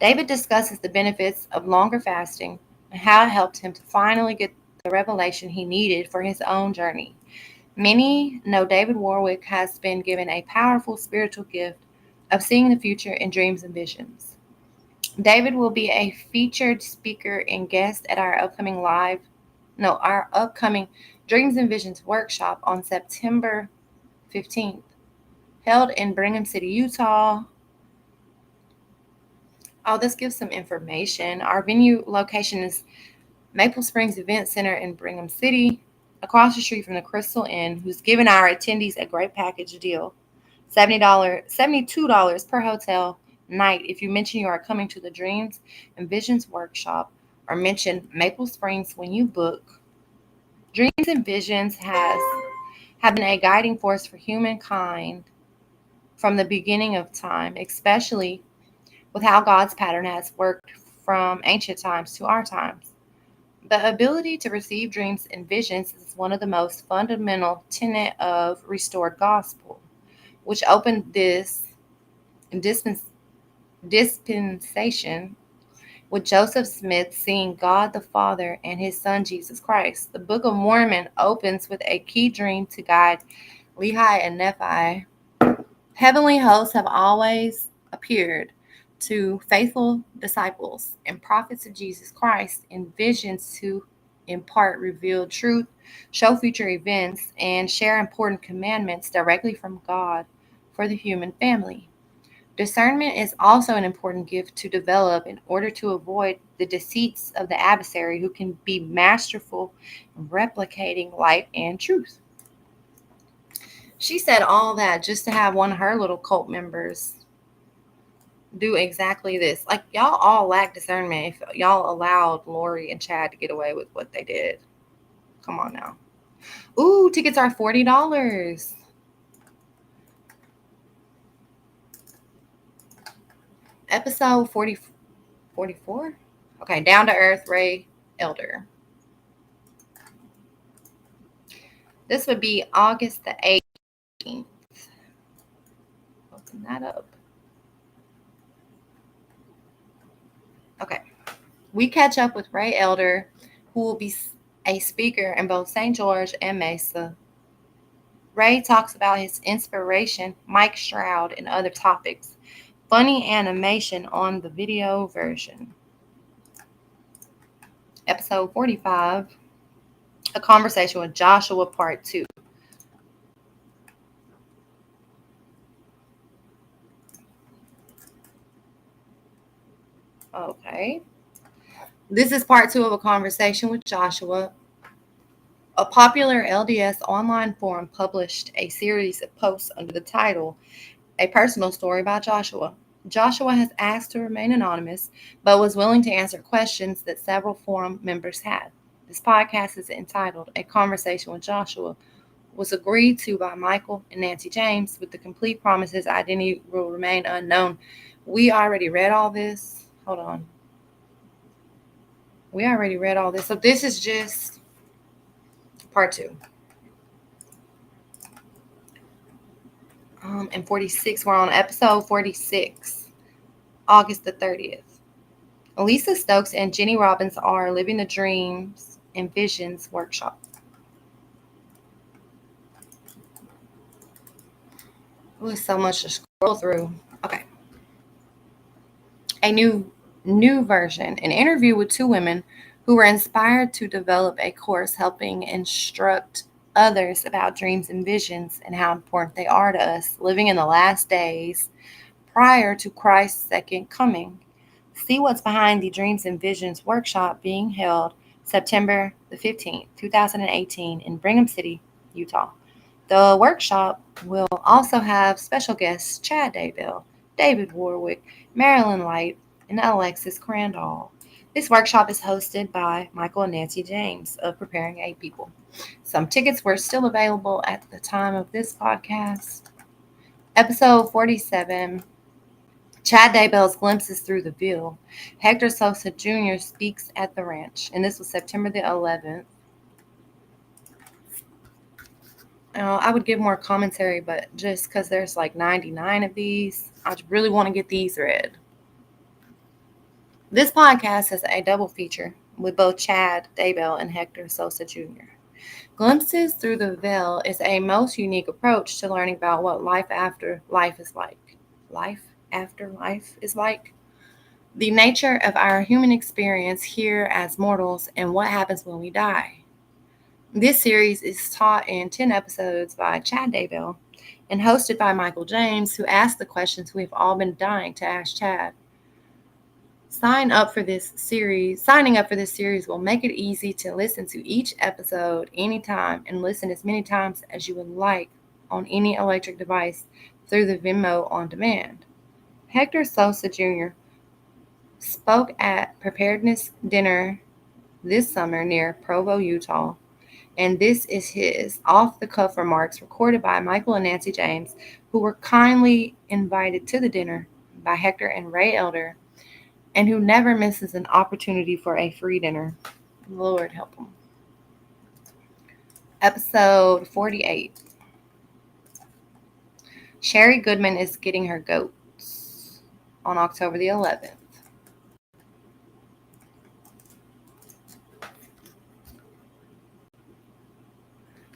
David discusses the benefits of longer fasting and how it helped him to finally get the revelation he needed for his own journey. Many know David Warwick has been given a powerful spiritual gift of seeing the future in dreams and visions. David will be a featured speaker and guest at our upcoming Dreams and Visions workshop on September 15th, held in Brigham City, Utah. Oh, this gives some information. Our venue location is Maple Springs Event Center in Brigham City, across the street from the Crystal Inn, who's given our attendees a great package deal. $72 per hotel night if you mention you are coming to the Dreams and Visions workshop or mention Maple Springs when you book. Dreams and Visions have been a guiding force for humankind from the beginning of time, especially with how God's pattern has worked from ancient times to our times. The ability to receive dreams and visions is one of the most fundamental tenet of restored gospel, which opened this dispensation with Joseph Smith seeing God the Father and his Son Jesus Christ. The Book of Mormon opens with a key dream to guide Lehi and Nephi. Heavenly hosts have always appeared to faithful disciples and prophets of Jesus Christ in visions to impart revealed truth, show future events, and share important commandments directly from God for the human family. Discernment is also an important gift to develop in order to avoid the deceits of the adversary, who can be masterful in replicating light and truth. She said all that just to have one of her little cult members do exactly this. Like, y'all all lack discernment if y'all allowed Lori and Chad to get away with what they did. Come on now. Ooh, tickets are $40. Episode 44? Okay, Down to Earth, Ray Elder. This would be August the 18th. Open that up. Okay. We catch up with Ray Elder, who will be a speaker in both St. George and Mesa. Ray talks about his inspiration, Mike Stroud, and other topics. Funny animation on the video version. Episode 45, A Conversation with Joshua, Part 2. Okay. This is part 2 of A Conversation with Joshua. A popular LDS online forum published a series of posts under the title, A Personal Story about Joshua. Joshua has asked to remain anonymous, but was willing to answer questions that several forum members had. This podcast is entitled A Conversation with Joshua, was agreed to by Michael and Nancy James with the complete promise his identity will remain unknown. We already read all this. Hold on. We already read all this. So this is just part 2. And 46, we're on episode 46, August the 30th. Lisa Stokes and Jenny Robbins are living the dreams and visions workshop. Ooh, so much to scroll through. Okay. A new version, an interview with 2 women who were inspired to develop a course helping instruct others about dreams and visions and how important they are to us living in the last days prior to Christ's second coming. See what's behind the Dreams and Visions workshop being held September the 15th, 2018 in Brigham City, Utah. The workshop will also have special guests Chad Daybell, David Warwick, Marilyn Light, and Alexis Crandall. This workshop is hosted by Michael and Nancy James of Preparing a People. Some tickets were still available at the time of this podcast. Episode 47, Chad Daybell's Glimpses Through the Veil. Hector Sosa Jr. speaks at the ranch, and this was September the 11th. I would give more commentary, but just because there's like 99 of these, I really want to get these read. This podcast has a double feature with both Chad Daybell and Hector Sosa Jr. Glimpses Through the Veil is a most unique approach to learning about what life after life is like. Life after life is like. The nature of our human experience here as mortals and what happens when we die. This series is taught in 10 episodes by Chad Daybell and hosted by Michael James, who asked the questions we've all been dying to ask Chad. Signing up for this series will make it easy to listen to each episode anytime and listen as many times as you would like on any electric device through the Vimeo on demand. Hector Sosa Jr. spoke at Preparedness Dinner this summer near Provo, Utah, and this is his off-the-cuff remarks recorded by Michael and Nancy James, who were kindly invited to the dinner by Hector and Ray Elder, and who never misses an opportunity for a free dinner. Lord help them. Episode 48. Sherry Goodman is getting her goats on October the 11th.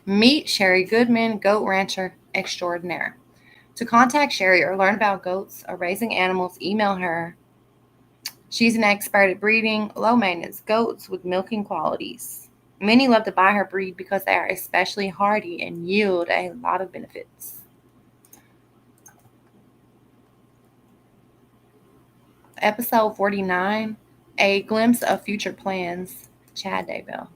Meet Sherry Goodman, goat rancher extraordinaire. To contact Sherry or learn about goats or raising animals, email her. She's an expert at breeding low maintenance goats with milking qualities. Many love to buy her breed because they are especially hardy and yield a lot of benefits. Episode 49, A Glimpse of Future Plans, Chad Daybell.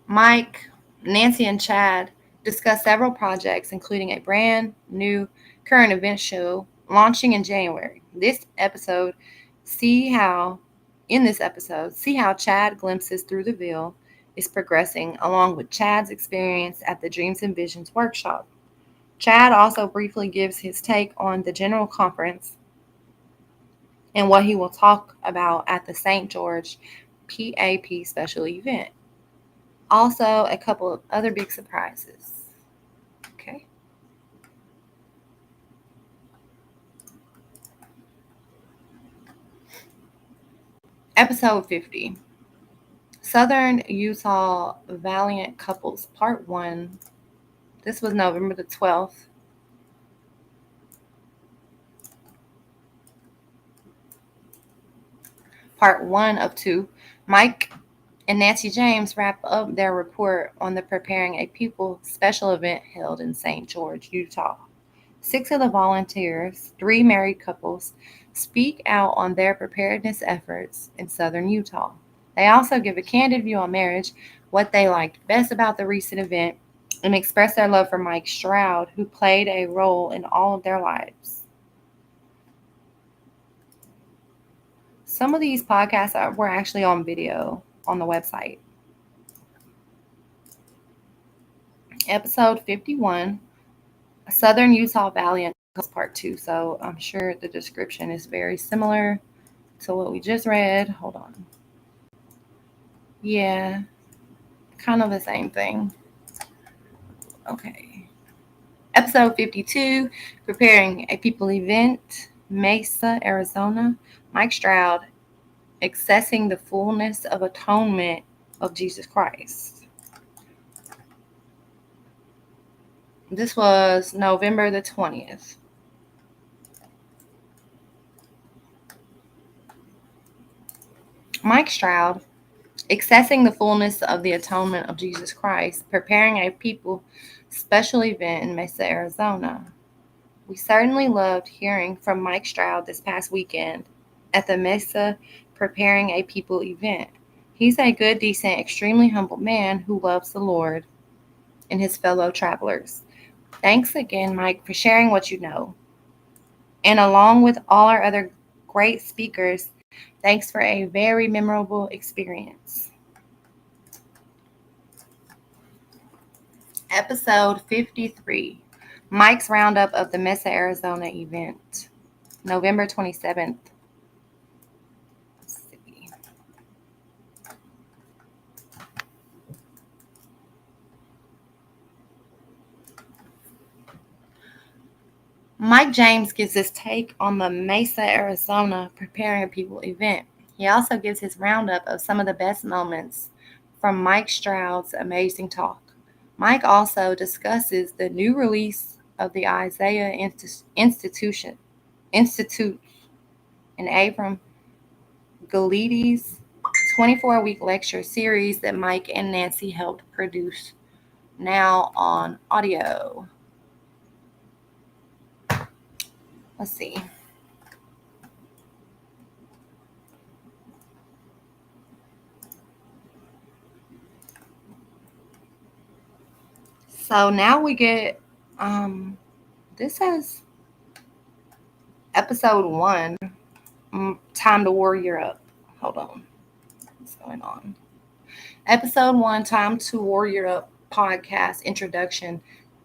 Mike, Nancy, and Chad discuss several projects, including a brand new current event show launching in January. In this episode, see how Chad glimpses through the veil is progressing along with Chad's experience at the Dreams and Visions workshop. Chad also briefly gives his take on the general conference and what he will talk about at the St. George PAP special event. Also, a couple of other big surprises. Okay. Episode 50. Southern Utah Valiant Couples, Part 1. This was November the 12th. Part 1 of 2. Mike and Nancy James wrap up their report on the Preparing a People special event held in St. George, Utah. 6 of the volunteers, 3 married couples, speak out on their preparedness efforts in southern Utah. They also give a candid view on marriage, what they liked best about the recent event, and express their love for Mike Stroud, who played a role in all of their lives. Some of these podcasts were actually on video on the website. Episode 51, Southern Utah Valiant Part 2. So I'm sure the description is very similar to what we just read. Hold on. Yeah, kind of the same thing. Okay. Episode 52, Preparing a People Event, Mesa, Arizona. Mike Stroud, Accessing the Fullness of Atonement of Jesus Christ. This was November the 20th. Mike Stroud, Accessing the Fullness of the Atonement of Jesus Christ, Preparing a People special event in Mesa, Arizona. We certainly loved hearing from Mike Stroud this past weekend at the Mesa Preparing a People event. He's a good, decent, extremely humble man who loves the Lord and his fellow travelers. Thanks again, Mike, for sharing what you know. And along with all our other great speakers, thanks for a very memorable experience. Episode 53, Mike's Roundup of the Mesa, Arizona event, November 27th. Let's see. Mike James gives his take on the Mesa, Arizona Preparing a People event. He also gives his roundup of some of the best moments from Mike Stroud's amazing talk. Mike also discusses the new release of the Isaiah Institute and Abram Galidi's 24-week lecture series that Mike and Nancy helped produce, now on audio. Let's see. So now we get, this says episode 1, Time to Warrior Up. Hold on. What's going on? Episode 1, Time to Warrior Up podcast introduction.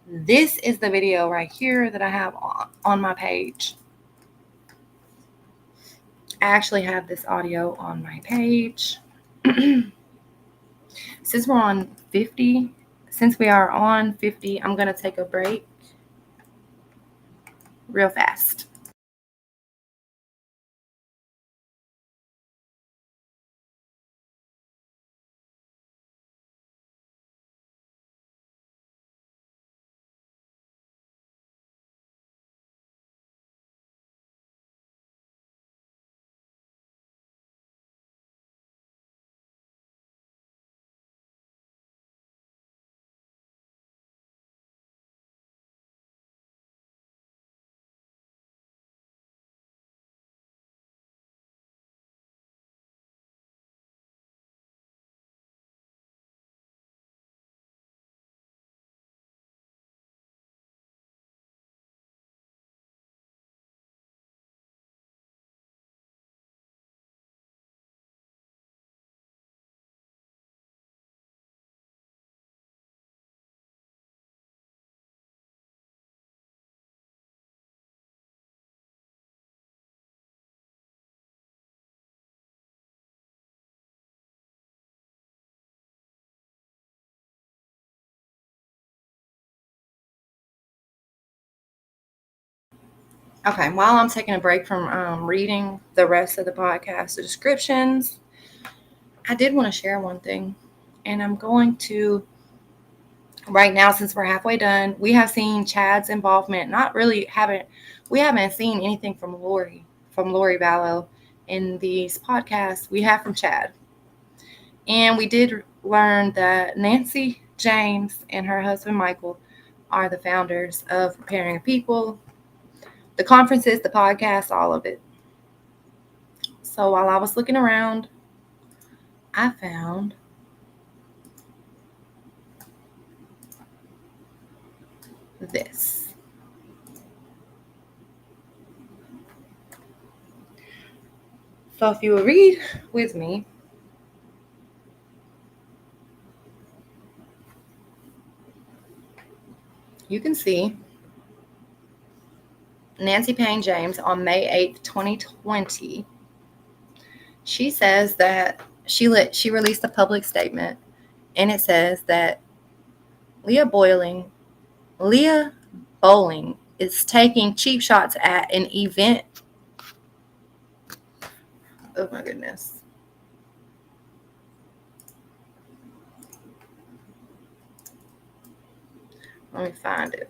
This is the video right here that I have on my page. I actually have this audio on my page. Since we are on 50, I'm going to take a break real fast. Okay, while I'm taking a break from reading the rest of the podcast, the descriptions, I did want to share one thing. And I'm going to, right now, since we're halfway done, we have seen Chad's involvement. We haven't seen anything from Lori Vallow in these podcasts. We have from Chad. And we did learn that Nancy James and her husband Michael are the founders of Preparing a People, the conferences, the podcast, all of it. So while I was looking around, I found this. So if you will read with me, you can see Nancy Payne James on May 8th, 2020. She says that she released a public statement, and it says that Leah Bowling is taking cheap shots at an event. Oh my goodness. Let me find it.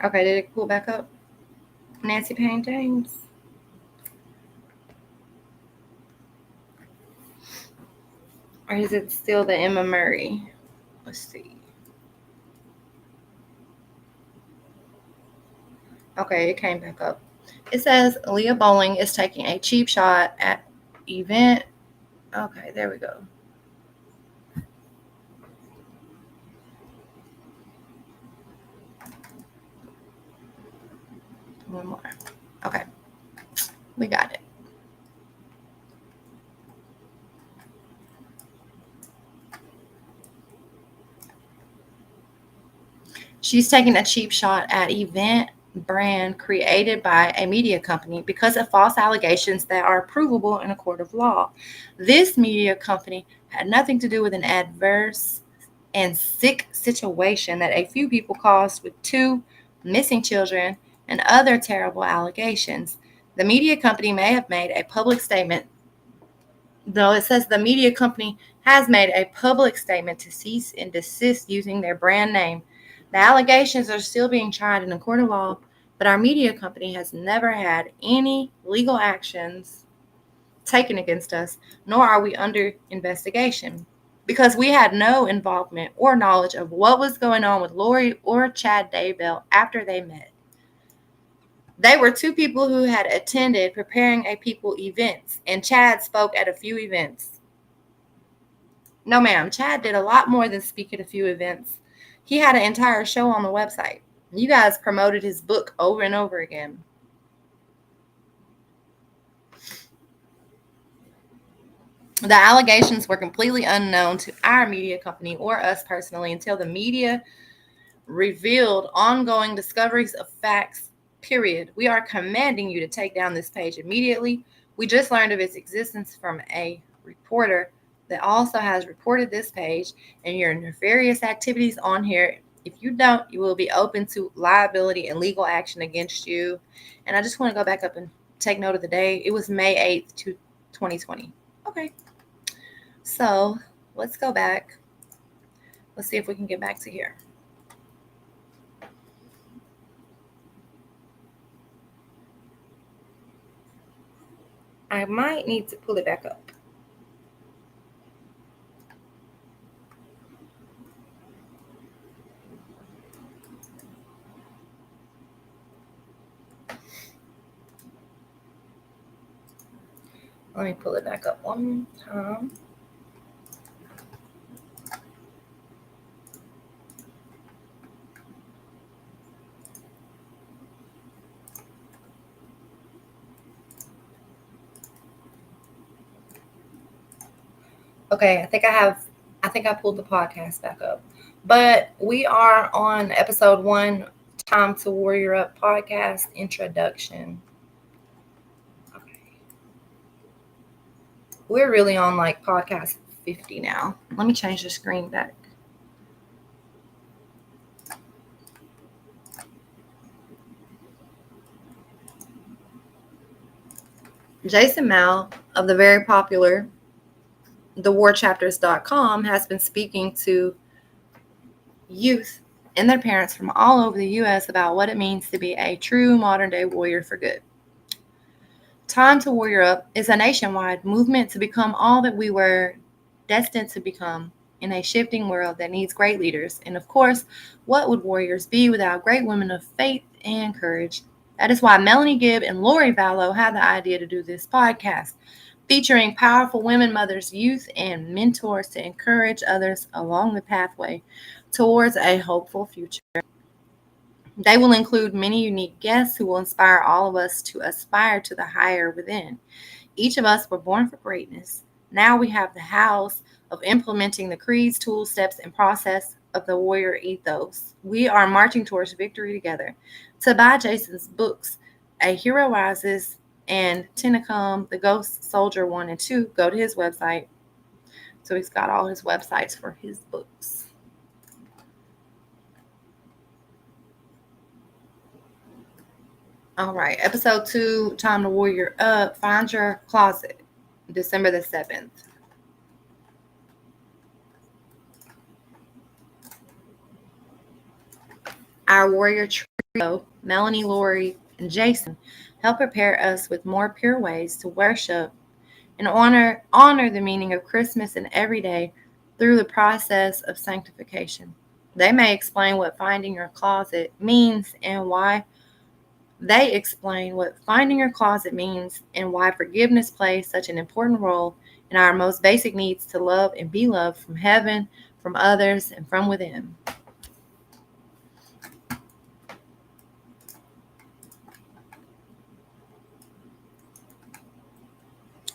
Okay, did it pull back up? Nancy Payne James. Or is it still the Emma Murray? Let's see. Okay, it came back up. It says Leah Bowling is taking a cheap shot at event. Okay, there we go. One more. Okay, we got it. She's taking a cheap shot at event brand created by a media company because of false allegations that are provable in a court of law. This media company had nothing to do with an adverse and sick situation that a few people caused with 2 missing children and other terrible allegations. The media company may have made a public statement, though it says the media company has made a public statement to cease and desist using their brand name. The allegations are still being tried in a court of law, but our media company has never had any legal actions taken against us, nor are we under investigation because we had no involvement or knowledge of what was going on with Lori or Chad Daybell after they met. They were 2 people who had attended Preparing a People events, and Chad spoke at a few events. No, ma'am, Chad did a lot more than speak at a few events. He had an entire show on the website. You guys promoted his book over and over again. The allegations were completely unknown to our media company or us personally until the media revealed ongoing discoveries of facts, period. We are commanding you to take down this page immediately. We just learned of its existence from a reporter that also has reported this page and your nefarious activities on here. If you don't, you will be open to liability and legal action against you. And I just want to go back up and take note of the day. It was May 8th, 2020. Okay. So let's go back. Let's see if we can get back to here. I might need to pull it back up. Let me pull it back up one time. Okay, I I think I pulled the podcast back up. But we are on episode 1, Time to Warrior Up podcast introduction. Okay. We're really on like podcast 50 now. Let me change the screen back. Jason Mao of the very popular thewarchapters.com has been speaking to youth and their parents from all over the U.S. about what it means to be a true modern-day warrior for good. Time to Warrior Up is a nationwide movement to become all that we were destined to become in a shifting world that needs great leaders. And of course, what would warriors be without great women of faith and courage? That is why Melanie Gibb and Lori Vallow had the idea to do this podcast, featuring powerful women, mothers, youth, and mentors to encourage others along the pathway towards a hopeful future. They will include many unique guests who will inspire all of us to aspire to the higher within. Each of us were born for greatness. Now we have the hows of implementing the creeds, tools, steps, and process of the warrior ethos. We are marching towards victory together. To buy Jason's books, A Hero Rises and Tenacum, The Ghost Soldier 1 and 2, go to his website. So he's got all his websites for his books. All right, episode 2, Time to Warrior Up, Find Your Closet, December the 7th. Our warrior trio, Melanie, Lori, and Jason, help prepare us with more pure ways to worship and honor the meaning of Christmas and every day through the process of sanctification. They may explain what finding your closet means and why forgiveness plays such an important role in our most basic needs to love and be loved from heaven, from others, and from within.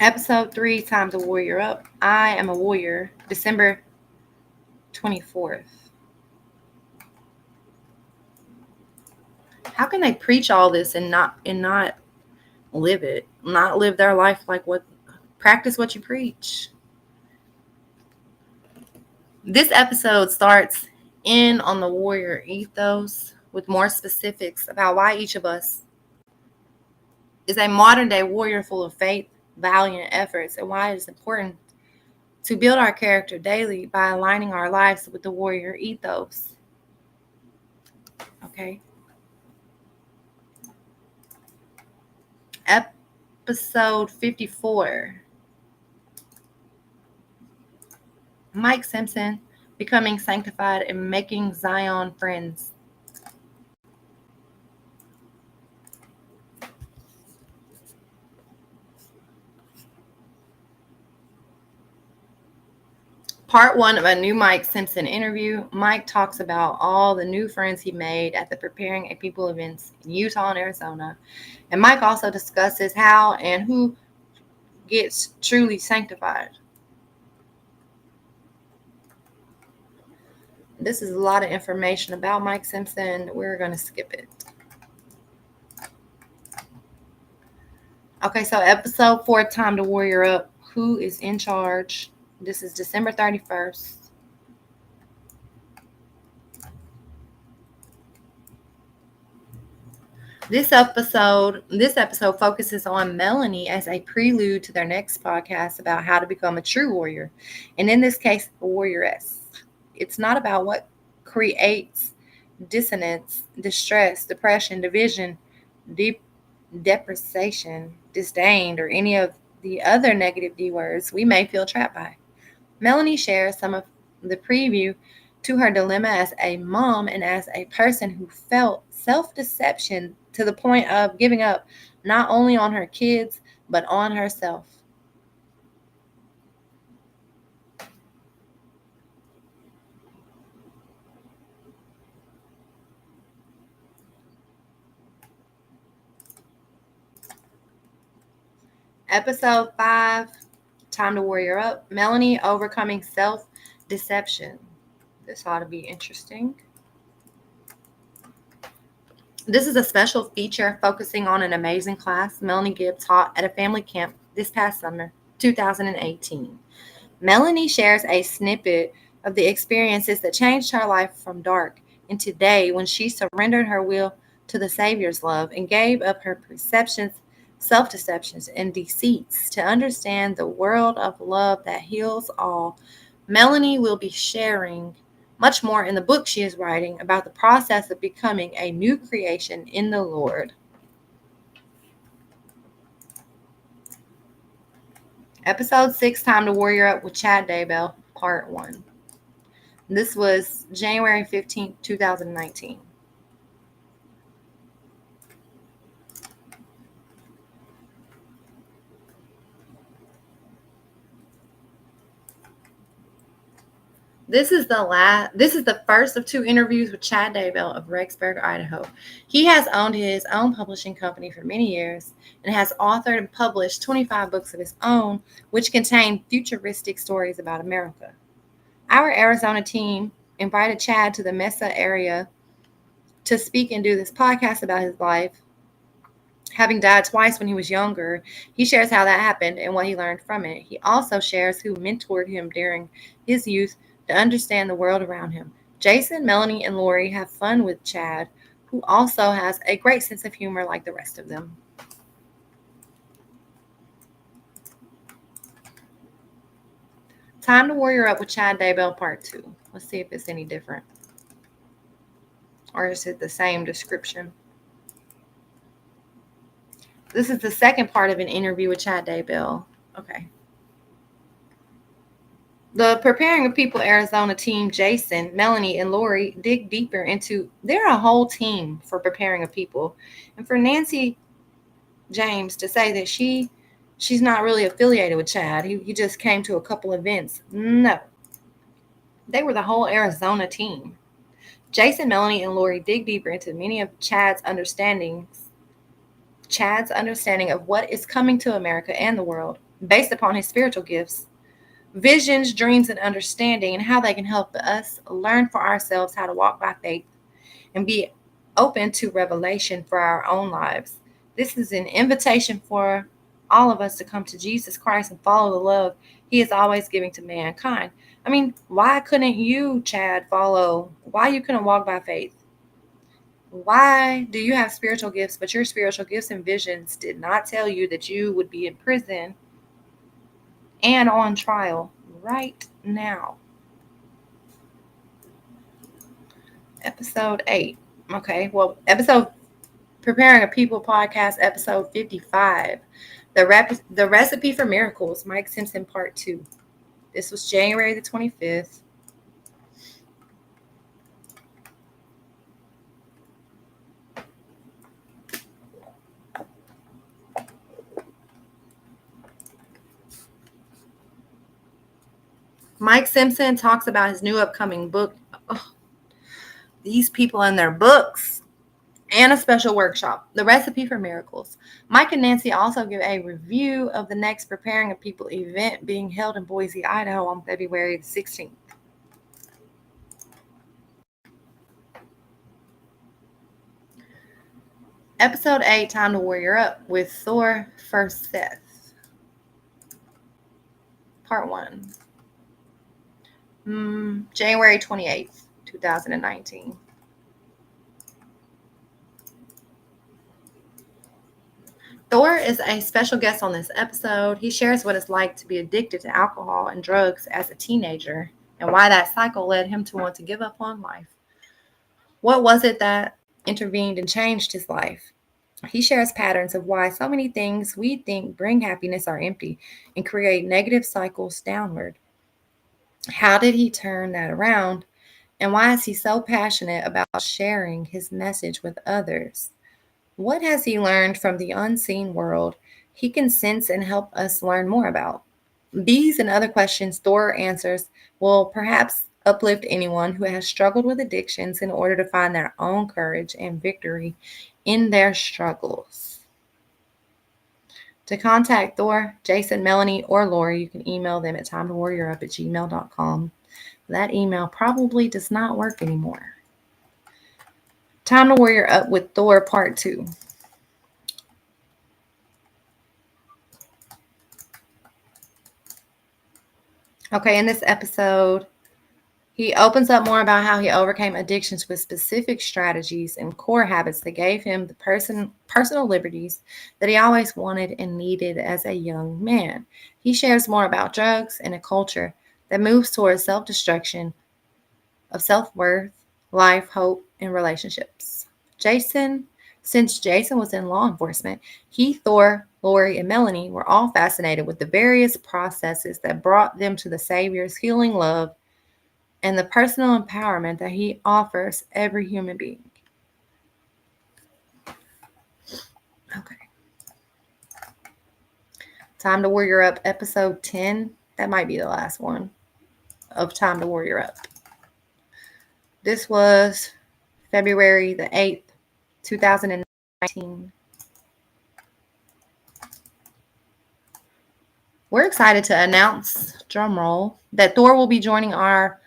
Episode 3, Time to Warrior Up. I Am a Warrior, December 24th. How can they preach all this and not live it? Not live their life practice what you preach. This episode starts in on the warrior ethos with more specifics about why each of us is a modern day warrior full of faith, valiant efforts, and why it is important to build our character daily by aligning our lives with the warrior ethos. Okay. Episode 54. Mike Simpson, Becoming Sanctified and Making Zion Friends. Part 1 of a new Mike Simpson interview. Mike talks about all the new friends he made at the Preparing a People events in Utah and Arizona. And Mike also discusses how and who gets truly sanctified. This is a lot of information about Mike Simpson. We're going to skip it. Okay, so episode 4, Time to Warrior Up. Who is in charge? This is December 31st. This episode focuses on Melanie as a prelude to their next podcast about how to become a true warrior. And in this case, a warrioress. It's not about what creates dissonance, distress, depression, division, depreciation, disdain, or any of the other negative D words we may feel trapped by. Melanie shares some of the preview to her dilemma as a mom and as a person who felt self-deception to the point of giving up not only on her kids, but on herself. Episode 5, Time to Warrior Up. Melanie overcoming Deception. This ought to be interesting. This is a special feature focusing on an amazing class Melanie Gibb taught at a family camp this past summer, 2018. Melanie shares a snippet of the experiences that changed her life from dark into day when she surrendered her will to the Savior's love and gave up her perceptions, self deceptions, and deceits to understand the world of love that heals all. Melanie will be sharing much more in the book she is writing about the process of becoming a new creation in the Lord. Episode 6, Time to Warrior Up with Chad Daybell, Part 1. This was January 15th, 2019. This is the first of 2 interviews with Chad Daybell of Rexburg, Idaho. He has owned his own publishing company for many years and has authored and published 25 books of his own, which contain futuristic stories about America. Our Arizona team invited Chad to the Mesa area to speak and do this podcast about his life. Having died twice when he was younger, he shares how that happened and what he learned from it. He also shares who mentored him during his youth to understand the world around him. Jason, Melanie, and Lori have fun with Chad, who also has a great sense of humor like the rest of them. Time to Warrior Up with Chad Daybell, Part 2. Let's see if it's any different. Or is it the same description? This is the second part of an interview with Chad Daybell. Okay. The Preparing of People Arizona team, Jason, Melanie, and Lori, dig deeper into. They're a whole team for Preparing of People. And for Nancy James to say that she's not really affiliated with Chad, he just came to a couple events. No. They were the whole Arizona team. Jason, Melanie, and Lori dig deeper into many of Chad's understanding of what is coming to America and the world based upon his spiritual gifts, visions, dreams, and understanding, and how they can help us learn for ourselves how to walk by faith and be open to revelation for our own lives. This is an invitation for all of us to come to Jesus Christ and follow the love he is always giving to mankind. I mean, why couldn't you, Chad, why you couldn't walk by faith? Why do you have spiritual gifts, but your spiritual gifts and visions did not tell you that you would be in prison and on trial right now? Episode 8. Okay, well, Preparing a People podcast, episode 55. The Recipe for Miracles, Mike Simpson, part 2. This was January the 25th. Mike Simpson talks about his new upcoming book. Oh, these people and their books. And a special workshop, The Recipe for Miracles. Mike and Nancy also give a review of the next Preparing a People event being held in Boise, Idaho on February the 16th. Episode 8, Time to Warrior Up with Thor First Seth. Part 1. January 28th, 2019. Thor is a special guest on this episode. He shares what it's like to be addicted to alcohol and drugs as a teenager and why that cycle led him to want to give up on life. What was it that intervened and changed his life? He shares patterns of why so many things we think bring happiness are empty and create negative cycles downward. How did he turn that around? And why is he so passionate about sharing his message with others? What has he learned from the unseen world he can sense and help us learn more about? These and other questions Thor answers will perhaps uplift anyone who has struggled with addictions in order to find their own courage and victory in their struggles. To contact Thor, Jason, Melanie, or Lori, you can email them at timetowarriorup@gmail.com. That email probably does not work anymore. Time to Warrior Up with Thor Part 2. Okay, in this episode, he opens up more about how he overcame addictions with specific strategies and core habits that gave him the personal liberties that he always wanted and needed as a young man. He shares more about drugs and a culture that moves towards self destruction of self worth, life, hope, and relationships. Since Jason was in law enforcement, he, Thor, Lori, and Melanie were all fascinated with the various processes that brought them to the Savior's healing love and the personal empowerment that he offers every human being. Okay. Time to Warrior Up, episode 10. That might be the last one of Time to Warrior Up. This was February the 8th, 2019. We're excited to announce, drumroll, that Thor will be joining our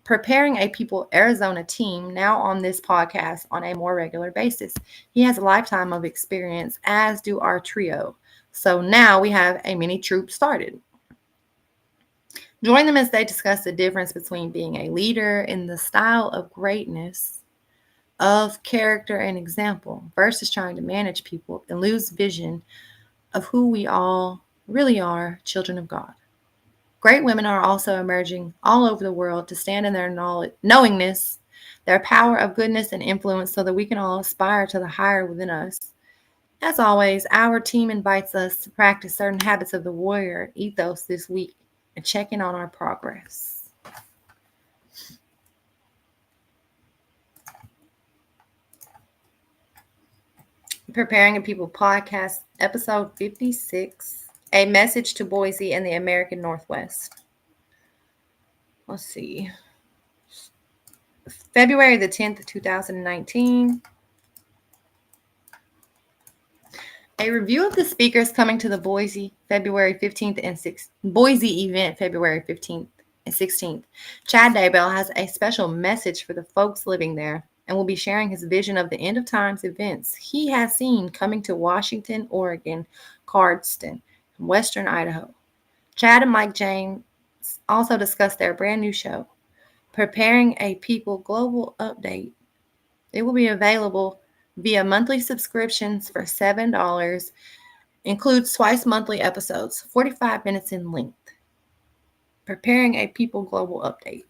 Preparing a People Arizona team now on this podcast on a more regular basis. He has a lifetime of experience, as do our trio. So now we have a mini troop started. Join them as they discuss the difference between being a leader in the style of greatness, of character and example, versus trying to manage people and lose vision of who we all really are, children of God. Great women are also emerging all over the world to stand in their knowingness, their power of goodness and influence so that we can all aspire to the higher within us. As always, our team invites us to practice certain habits of the warrior ethos this week and check in on our progress. Preparing a People podcast, episode 56, a message to Boise and the American Northwest. Let's see. February the 10th, 2019. A review of the speakers coming to the Boise February 15th and 6th Boise event February 15th and 16th. Chad Daybell has a special message for the folks living there and will be sharing his vision of the end of times events he has seen coming to Washington, Oregon, Cardston, and Western Idaho. Chad and Mike James also discuss their brand new show, Preparing a People Global Update. It will be available via monthly subscriptions for $7. Includes twice monthly episodes, 45 minutes in length. Preparing a People Global Update.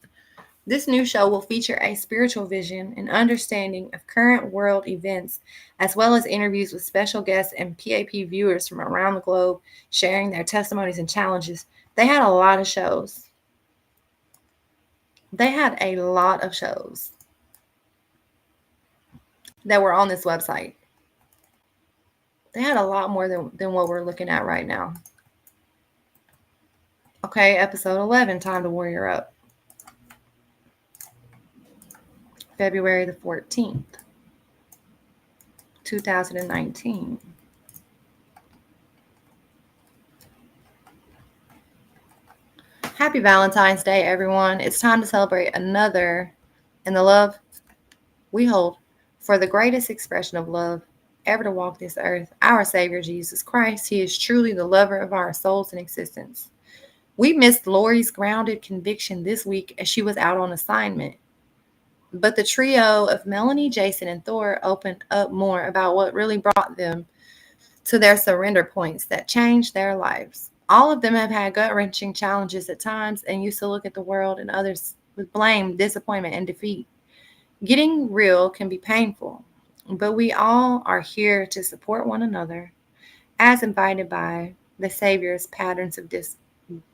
This new show will feature a spiritual vision and understanding of current world events, as well as interviews with special guests and PAP viewers from around the globe sharing their testimonies and challenges. They had a lot of shows. That were on this website. They had a lot more than what we're looking at right now. Okay, episode 11, Time to Warrior Up. February the 14th, 2019. Happy Valentine's Day, everyone. It's time to celebrate another and the love we hold for the greatest expression of love ever to walk this earth, our Savior Jesus Christ. He is truly the lover of our souls and existence. We missed Lori's grounded conviction this week as she was out on assignment. But the trio of Melanie, Jason, and Thor opened up more about what really brought them to their surrender points that changed their lives. All of them have had gut-wrenching challenges at times and used to look at the world and others with blame, disappointment, and defeat. Getting real can be painful, but we all are here to support one another as invited by the Savior's patterns of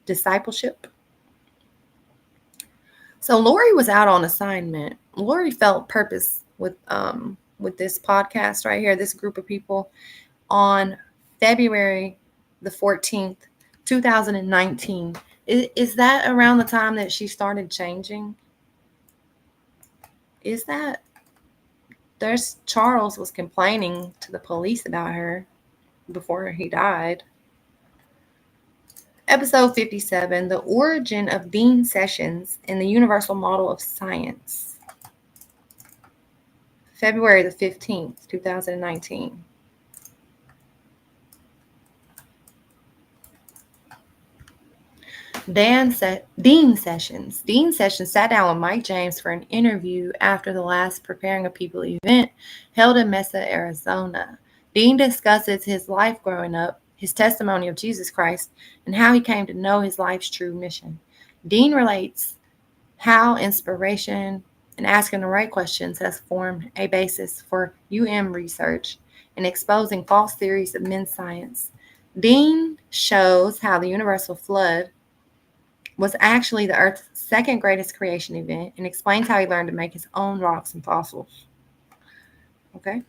discipleship. So Lori was out on assignment. Lori felt purpose with this podcast right here, this group of people, on February the 14th, 2019. Is that around the time that she started changing? Is that? Charles was complaining to the police about her before he died. Episode 57, The Origin of Dean Sessions and the Universal Model of Science. February the 15th, 2019. Dean Sessions. Dean Sessions sat down with Mike James for an interview after the last Preparing a People event held in Mesa, Arizona. Dean discusses his life growing up, his testimony of Jesus Christ, and how he came to know his life's true mission. Dean relates how inspiration and asking the right questions has formed a basis for research and exposing false theories of men's science. Dean shows how the universal flood was actually the Earth's second greatest creation event and explains how he learned to make his own rocks and fossils. Okay.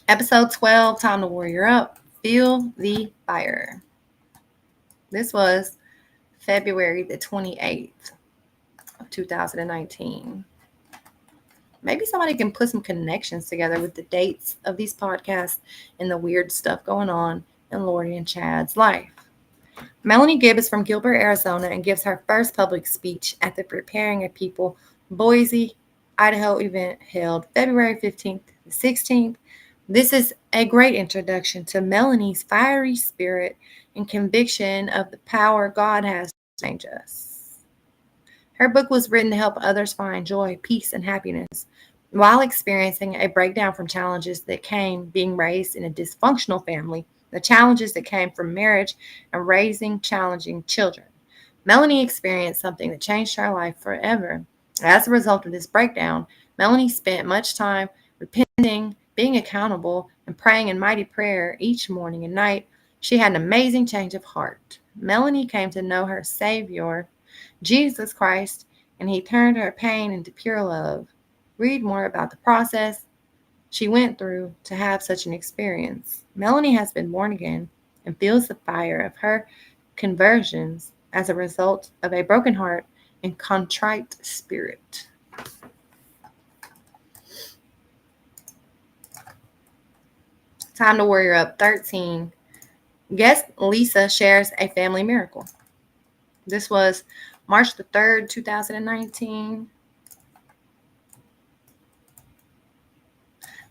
Episode 12, Time to Warrior Up. Feel the Fire. This was February the 28th of 2019. Maybe somebody can put some connections together with the dates of these podcasts and the weird stuff going on in Lori and Chad's life. Melanie Gibb is from Gilbert, Arizona, and gives her first public speech at the Preparing a People Boise, Idaho event held February 15th to 16th. This is a great introduction to Melanie's fiery spirit and conviction of the power God has to change us. Her book was written to help others find joy, peace, and happiness while experiencing a breakdown from challenges that came being raised in a dysfunctional family, the challenges that came from marriage and raising challenging children. Melanie experienced something that changed her life forever. As a result of this breakdown, Melanie spent much time repenting, being accountable, and praying in mighty prayer each morning and night. She had an amazing change of heart. Melanie came to know her Savior, Jesus Christ, and he turned her pain into pure love. Read more about the process she went through to have such an experience. Melanie has been born again and feels the fire of her conversions as a result of a broken heart and contrite spirit. Time to Warrior Up 13. Guest Lisa shares a family miracle. This was March the 3rd, 2019.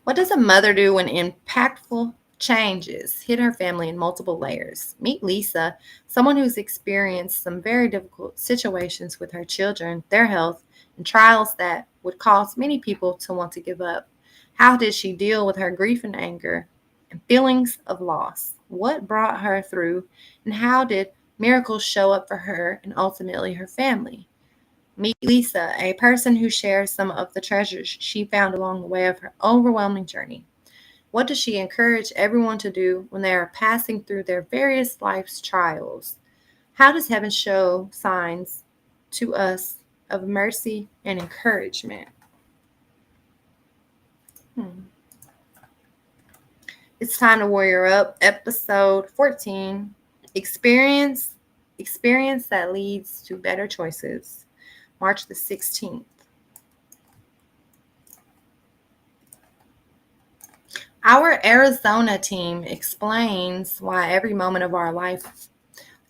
What does a mother do when impactful changes hit her family in multiple layers? Meet Lisa, someone who's experienced some very difficult situations with her children, their health, and trials that would cause many people to want to give up. How did she deal with her grief and anger and feelings of loss? What brought her through, and how did miracles show up for her and ultimately her family? Meet Lisa, a person who shares some of the treasures she found along the way of her overwhelming journey. What does she encourage everyone to do when they are passing through their various life's trials? How does heaven show signs to us of mercy and encouragement? It's time to warrior up. Episode 14. Experience that leads to better choices. March the 16th. Our Arizona team explains why every moment of our life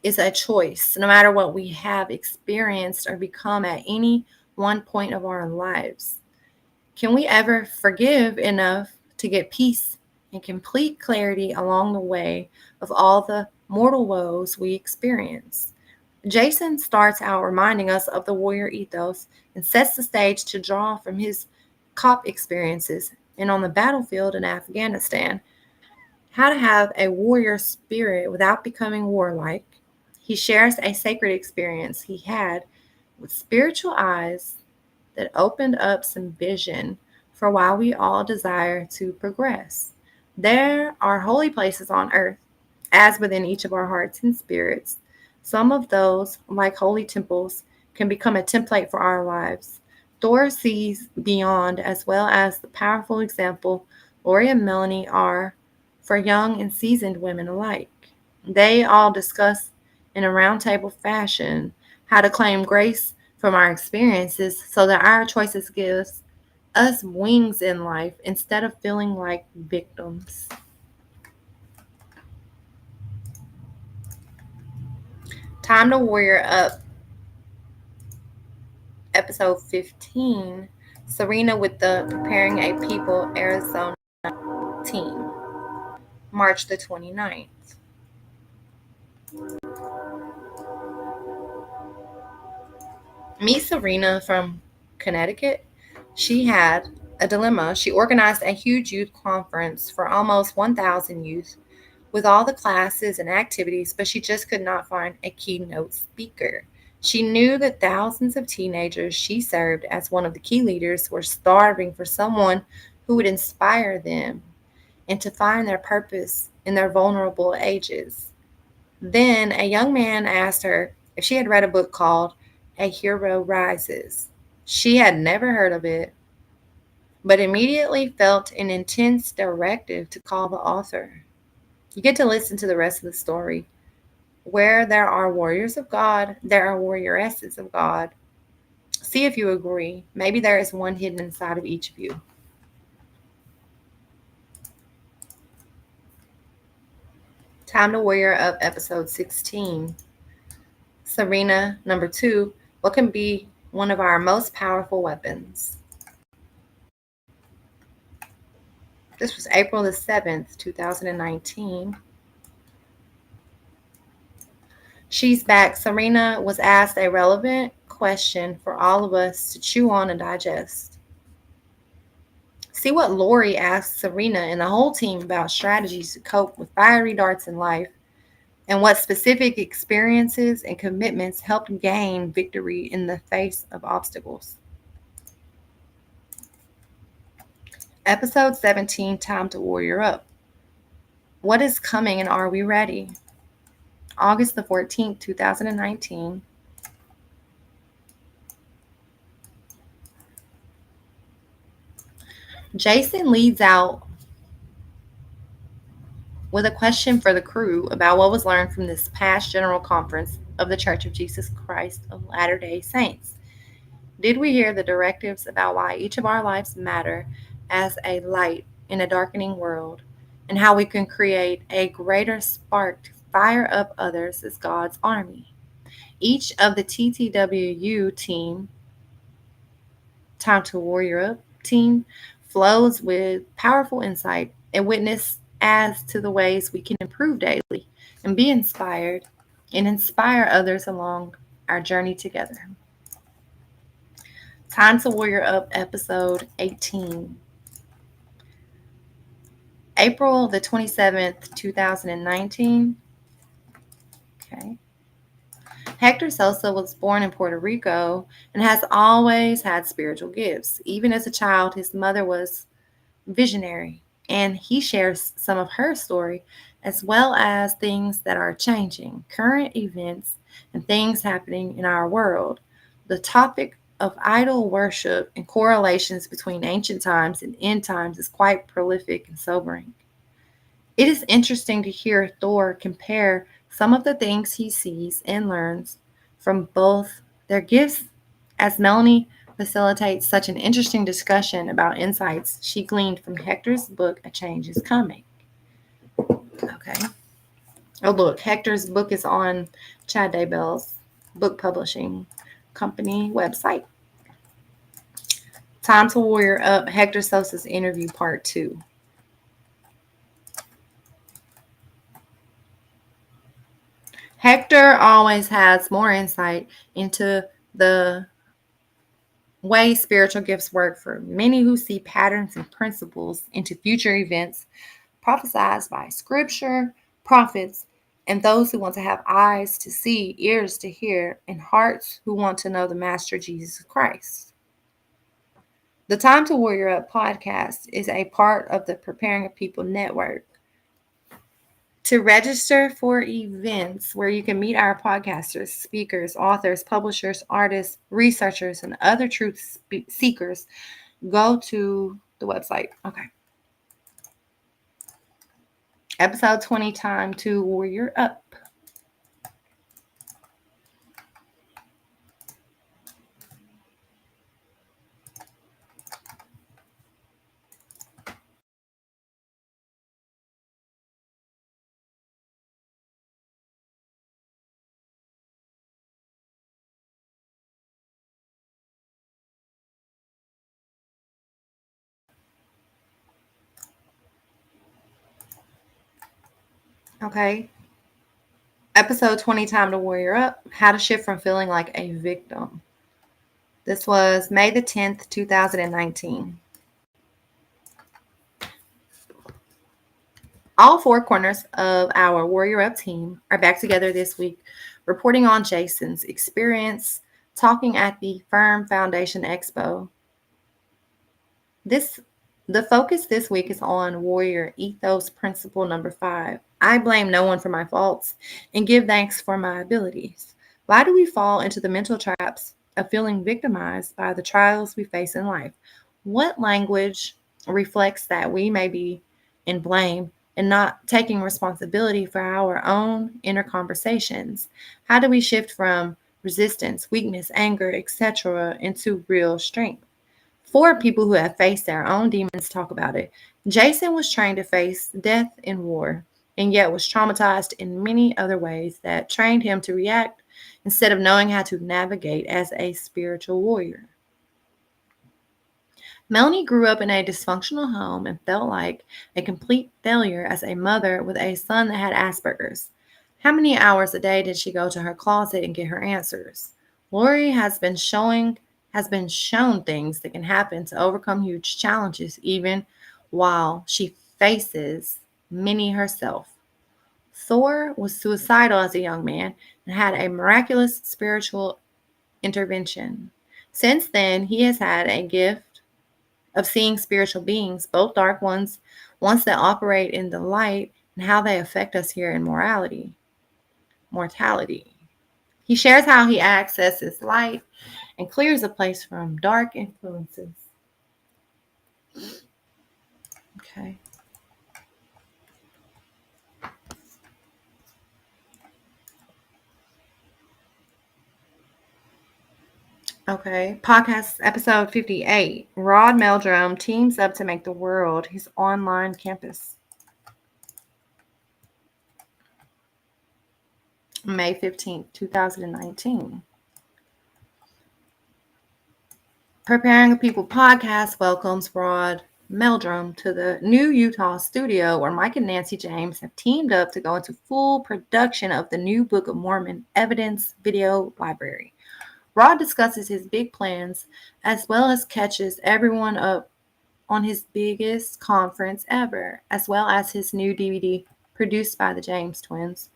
is a choice, no matter what we have experienced or become at any one point of our lives. Can we ever forgive enough to get peace and complete clarity along the way of all the mortal woes we experience? Jason starts out reminding us of the warrior ethos and sets the stage to draw from his COP experiences and on the battlefield in Afghanistan how to have a warrior spirit without becoming warlike. He shares a sacred experience he had with spiritual eyes that opened up some vision for why we all desire to progress. There are holy places on earth, as within each of our hearts and spirits. Some of those, like holy temples, can become a template for our lives. Thor sees beyond, as well as the powerful example Lori and Melanie are for young and seasoned women alike. They all discuss in a roundtable fashion how to claim grace from our experiences so that our choices give us wings in life instead of feeling like victims. Time to Warrior Up, episode 15. Serena with the Preparing a People Arizona team, March the 29th. Meet Serena from Connecticut. She had a dilemma. She organized a huge youth conference for almost 1,000 youth with all the classes and activities, but she just could not find a keynote speaker. She knew that thousands of teenagers she served as one of the key leaders were starving for someone who would inspire them and to find their purpose in their vulnerable ages. Then a young man asked her if she had read a book called A Hero Rises. She had never heard of it, but immediately felt an intense directive to call the author. You get to listen to the rest of the story. Where there are warriors of God, there are warrioresses of God. See if you agree. Maybe there is one hidden inside of each of you. Time to Warrior Up, episode 16. Serena, number 2. What can be one of our most powerful weapons? This was April the 7th, 2019. She's back. Serena was asked a relevant question for all of us to chew on and digest. See what Lori asked Serena and the whole team about strategies to cope with fiery darts in life and what specific experiences and commitments helped gain victory in the face of obstacles. Episode 17, Time to Warrior Up. What is coming and are we ready? August the 14th, 2019. Jason leads out with a question for the crew about what was learned from this past General Conference of the Church of Jesus Christ of Latter-day Saints. Did we hear the directives about why each of our lives matter as a light in a darkening world, and how we can create a greater spark to fire up others as God's army? Each of the TTWU team, Time to Warrior Up team, flows with powerful insight and witness as to the ways we can improve daily and be inspired and inspire others along our journey together. Time to Warrior Up, episode 18. April the 27th, 2019. Okay. Hector Sosa was born in Puerto Rico and has always had spiritual gifts. Even as a child, his mother was visionary, and he shares some of her story as well as things that are changing, current events, and things happening in our world. The topic of idol worship and correlations between ancient times and end times is quite prolific and sobering. It is interesting to hear Thor compare some of the things he sees and learns from both their gifts, as Melanie facilitates such an interesting discussion about insights she gleaned from Hector's book, A Change is Coming. Okay. Oh, look, Hector's book is on Chad Daybell's book publishing company website. Time to Warrior Up, Hector Sosa's interview part 2. Hector always has more insight into the way spiritual gifts work for many who see patterns and principles into future events prophesied by scripture, prophets, and those who want to have eyes to see, ears to hear, and hearts who want to know the Master Jesus Christ. The Time to Warrior Up podcast is a part of the Preparing a People network. To register for events where you can meet our podcasters, speakers, authors, publishers, artists, researchers, and other truth seekers, go to the website. Okay. Episode 20, Time to Warrior Up. Okay. Episode 20, Time to Warrior Up, How to Shift from Feeling Like a Victim. This was May the 10th, 2019. All four corners of our Warrior Up team are back together this week, reporting on Jason's experience talking at the Firm Foundation Expo. This the focus this week is on Warrior Ethos Principle number 5. I blame no one for my faults and give thanks for my abilities. Why do we fall into the mental traps of feeling victimized by the trials we face in life? What language reflects that we may be in blame and not taking responsibility for our own inner conversations? How do we shift from resistance, weakness, anger, etc. into real strength? Four people who have faced their own demons talk about it. Jason was trained to face death in war and yet was traumatized in many other ways that trained him to react instead of knowing how to navigate as a spiritual warrior. Melanie grew up in a dysfunctional home and felt like a complete failure as a mother with a son that had Asperger's. How many hours a day did she go to her closet and get her answers? Lori has been shown things that can happen to overcome huge challenges even while she faces many herself. Thor was suicidal as a young man and had a miraculous spiritual intervention. Since then, he has had a gift of seeing spiritual beings, both dark ones that operate in the light, and how they affect us here in mortality. He shares how he accesses light and clears a place from dark influences. Okay. Okay. Podcast episode 58. Rod Meldrum teams up to make the world his online campus. May 15th, 2019. Preparing a People podcast welcomes Rod Meldrum to the new Utah studio where Mike and Nancy James have teamed up to go into full production of the new Book of Mormon evidence video library. Rod discusses his big plans as well as catches everyone up on his biggest conference ever, as well as his new DVD produced by the James twins,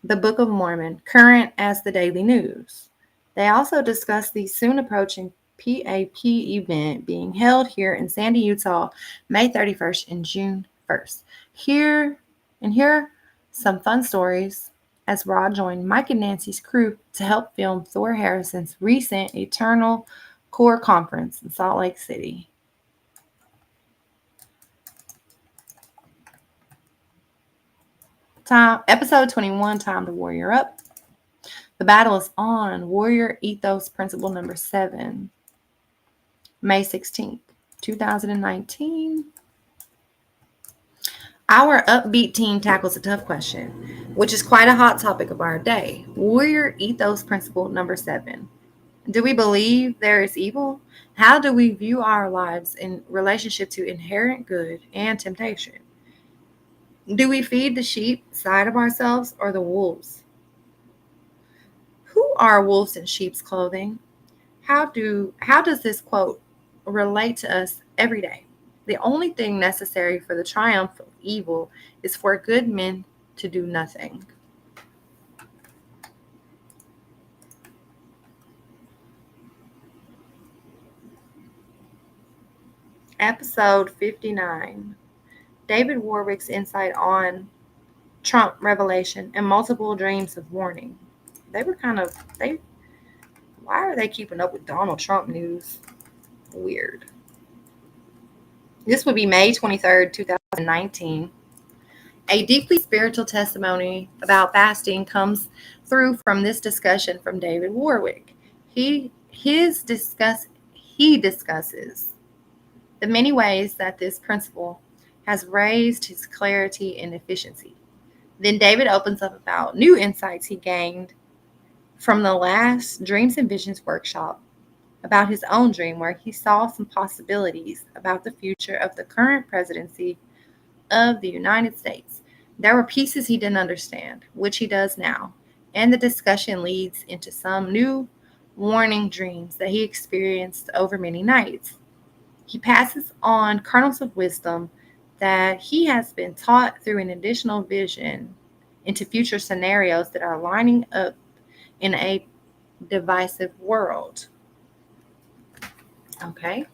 The Book of Mormon, current as the daily news. They also discuss the soon approaching PAP event being held here in Sandy, Utah, May 31st and June 1st. Here some fun stories as Rod joined Mike and Nancy's crew to help film Thor Harrison's recent Eternal Core Conference in Salt Lake City. Episode 21, Time to Warrior Up. The battle is on. Warrior Ethos Principle number 7. May 16th, 2019. Our upbeat team tackles a tough question, which is quite a hot topic of our day. Warrior Ethos Principle number 7. Do we believe there is evil? How do we view our lives in relationship to inherent good and temptation? Do we feed the sheep side of ourselves or the wolves? Who are wolves in sheep's clothing? How does this quote relate to us every day? The only thing necessary for the triumph of evil is for good men to do nothing. Episode 59. David Warwick's insight on Trump revelation and multiple dreams of warning. Why are they keeping up with Donald Trump news? Weird. This would be May 23rd, 2019. A deeply spiritual testimony about fasting comes through from this discussion from David Warwick. He discusses the many ways that this principle has raised his clarity and efficiency. Then David opens up about new insights he gained from the last Dreams and Visions workshop about his own dream, where he saw some possibilities about the future of the current presidency of the United States. There were pieces he didn't understand, which he does now, and the discussion leads into some new warning dreams that he experienced over many nights. He passes on kernels of wisdom that he has been taught through an additional vision into future scenarios that are lining up in a divisive world. Okay.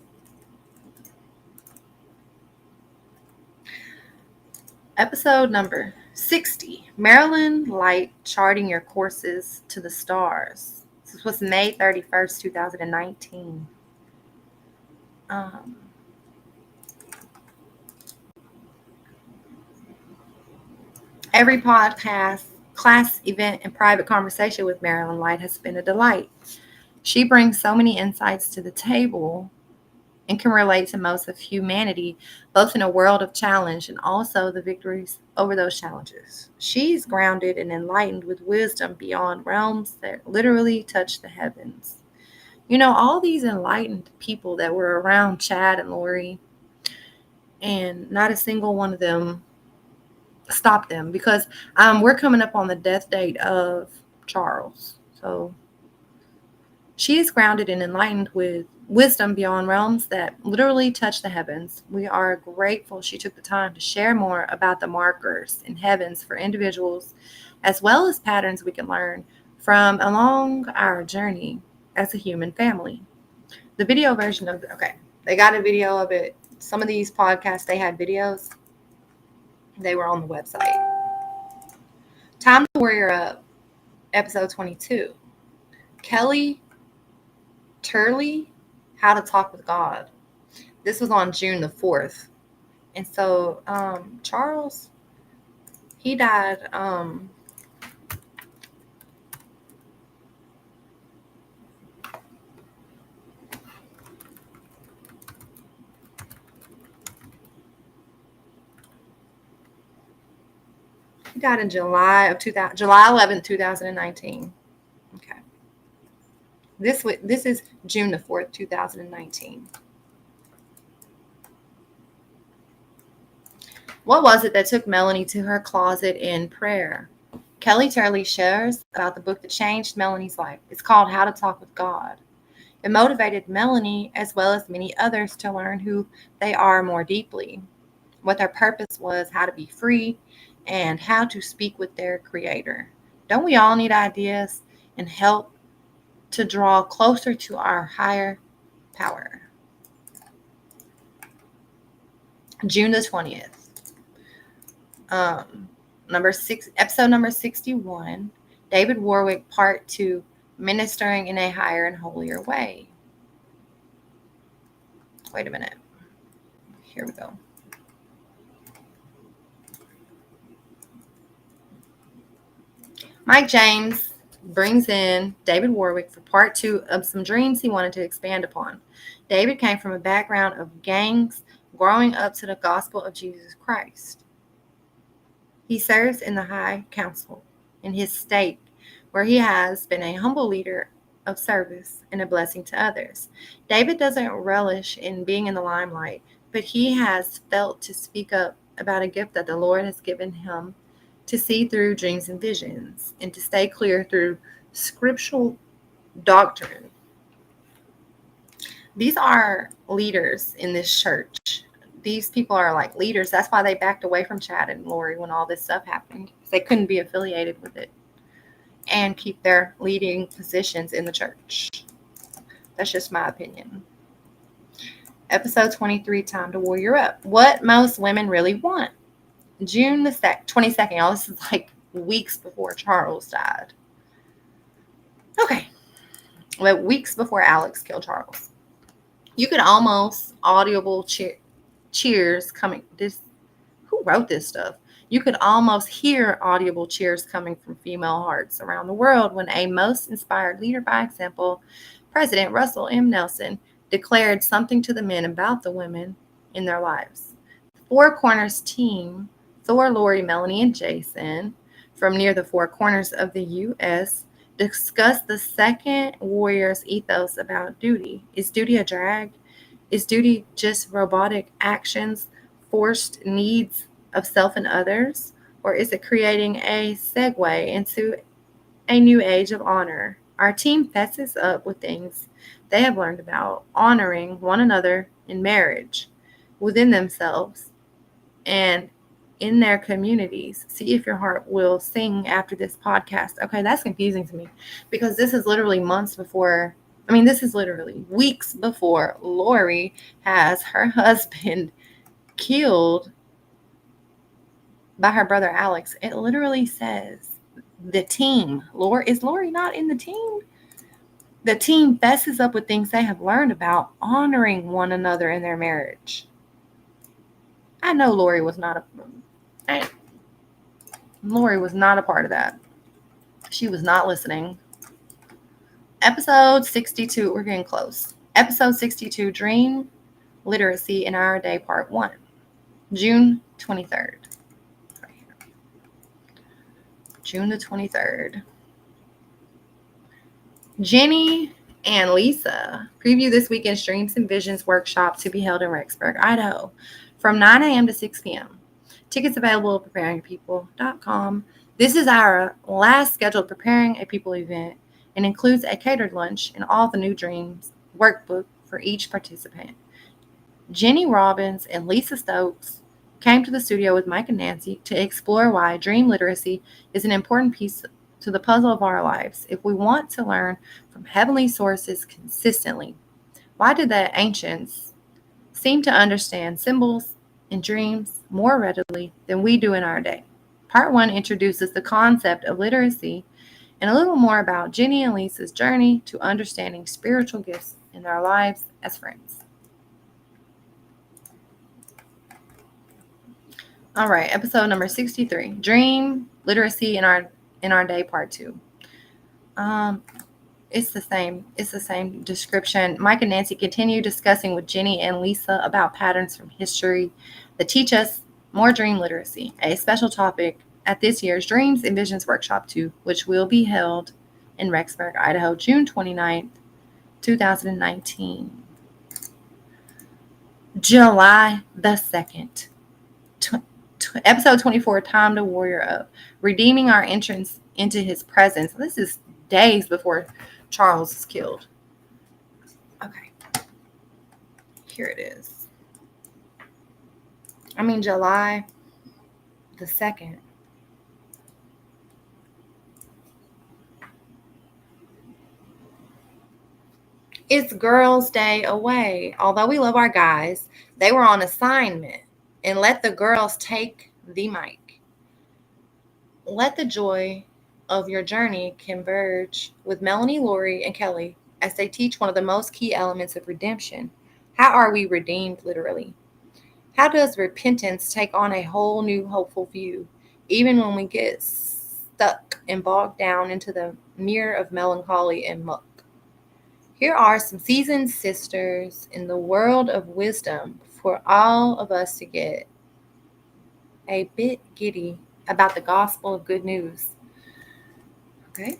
Episode number 60, Maryland Light Charting Your Courses to the Stars. This was May 31st, 2019. Every podcast, class event, and private conversation with Marilyn Light has been a delight. She brings so many insights to the table and can relate to most of humanity, both in a world of challenge and also the victories over those challenges. She's grounded and enlightened with wisdom beyond realms that literally touch the heavens. You know, all these enlightened people that were around Chad and Lori, and not a single one of them stopped them because we're coming up on the death date of Charles. So she is grounded and enlightened with wisdom beyond realms that literally touch the heavens. We are grateful she took the time to share more about the markers in heavens for individuals, as well as patterns we can learn from along our journey as a human family. The video version of they got a video of it. Some of these podcasts, they had videos. They were on the website. Time to Warrior Up, episode 22. Kelly Turley, How to Talk with God. This was on June the 4th. And so Charles, he died in July 11th, 2019. Okay. This is June the 4th, 2019. What was it that took Melanie to her closet in prayer? Kelly Turley shares about the book that changed Melanie's life. It's called How to Talk with God. It motivated Melanie, as well as many others, to learn who they are more deeply, what their purpose was, how to be free, and how to speak with their Creator. Don't we all need ideas and help to draw closer to our higher power? June the 20th. Episode number 61, David Warwick, part 2, Ministering in a Higher and Holier Way. Wait a minute. Here we go. Mike James brings in David Warwick for part 2 of some dreams he wanted to expand upon. David came from a background of gangs, growing up to the gospel of Jesus Christ. He serves in the High Council in his state, where he has been a humble leader of service and a blessing to others. David doesn't relish in being in the limelight, but he has felt to speak up about a gift that the Lord has given him to see through dreams and visions and to stay clear through scriptural doctrine. These are leaders in this church. These people are like leaders. That's why they backed away from Chad and Lori when all this stuff happened. They couldn't be affiliated with it and keep their leading positions in the church. That's just my opinion. Episode 23, Time to Warrior Up. What most women really want. June the 22nd. Y'all, this is like weeks before Charles died. Okay. Well, weeks before Alex killed Charles. You could almost audible cheers coming. Who wrote this stuff? You could almost hear audible cheers coming from female hearts around the world when a most inspired leader by example, President Russell M. Nelson, declared something to the men about the women in their lives. Four Corners team, Thor, Lori, Melanie, and Jason, from near the four corners of the U.S., discussed the second warrior's ethos about duty. Is duty a drag? Is duty just robotic actions, forced needs of self and others? Or is it creating a segue into a new age of honor? Our team fesses up with things they have learned about honoring one another in marriage, within themselves, and in their communities. See if your heart will sing after this podcast. Okay, that's confusing to me because this is literally months before. This is literally weeks before Lori has her husband killed by her brother Alex. It literally says the team. Is Lori not in the team? The team fesses up with things they have learned about honoring one another in their marriage. I know Lori was not a part of that. She was not listening. Episode 62, we're getting close. Episode 62, Dream Literacy in Our Day, Part 1, June 23rd. Right here. June the 23rd. Jenny and Lisa preview this weekend's Dreams and Visions workshop to be held in Rexburg, Idaho, from 9 a.m. to 6 p.m. Tickets available at preparingpeople.com. This is our last scheduled Preparing a People event and includes a catered lunch and all the new Dreams workbook for each participant. Jenny Robbins and Lisa Stokes came to the studio with Mike and Nancy to explore why dream literacy is an important piece to the puzzle of our lives if we want to learn from heavenly sources consistently. Why did the ancients seem to understand symbols and dreams more readily than we do in our day? Part 1 introduces the concept of literacy and a little more about Jenny and Lisa's journey to understanding spiritual gifts in their lives as friends. All right, episode number 63, Dream Literacy in Our Day, Part 2. It's the same description. Mike and Nancy continue discussing with Jenny and Lisa about patterns from history that teach us more dream literacy, a special topic at this year's Dreams and Visions Workshop 2, which will be held in Rexburg, Idaho, June 29th, 2019. July the 2nd. Episode 24, Time to Warrior Up. Redeeming our entrance into his presence. This is days before Charles is killed. Okay. Here it is. July the 2nd. It's Girls' Day away. Although we love our guys, they were on assignment. And let the girls take the mic. Let the joy of your journey converge with Melanie, Lori, and Kelly as they teach one of the most key elements of redemption. How are we redeemed, literally? How does repentance take on a whole new hopeful view, even when we get stuck and bogged down into the mirror of melancholy and muck? Here are some seasoned sisters in the world of wisdom for all of us to get a bit giddy about the gospel of good news. Okay.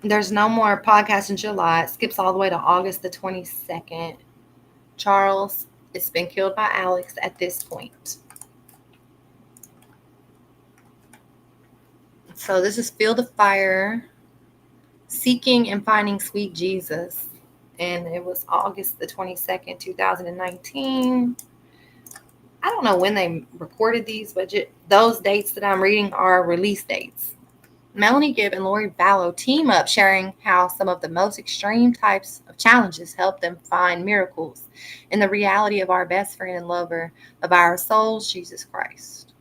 There's no more podcast in July. It skips all the way to August the 22nd. Charles has been killed by Alex at this point. So this is Feel the Fire, Seeking and Finding Sweet Jesus. And it was August the 22nd, 2019. I don't know when they recorded these, but those dates that I'm reading are release dates. Melanie Gibb and Lori Vallow team up, sharing how some of the most extreme types of challenges help them find miracles in the reality of our best friend and lover of our souls, Jesus Christ.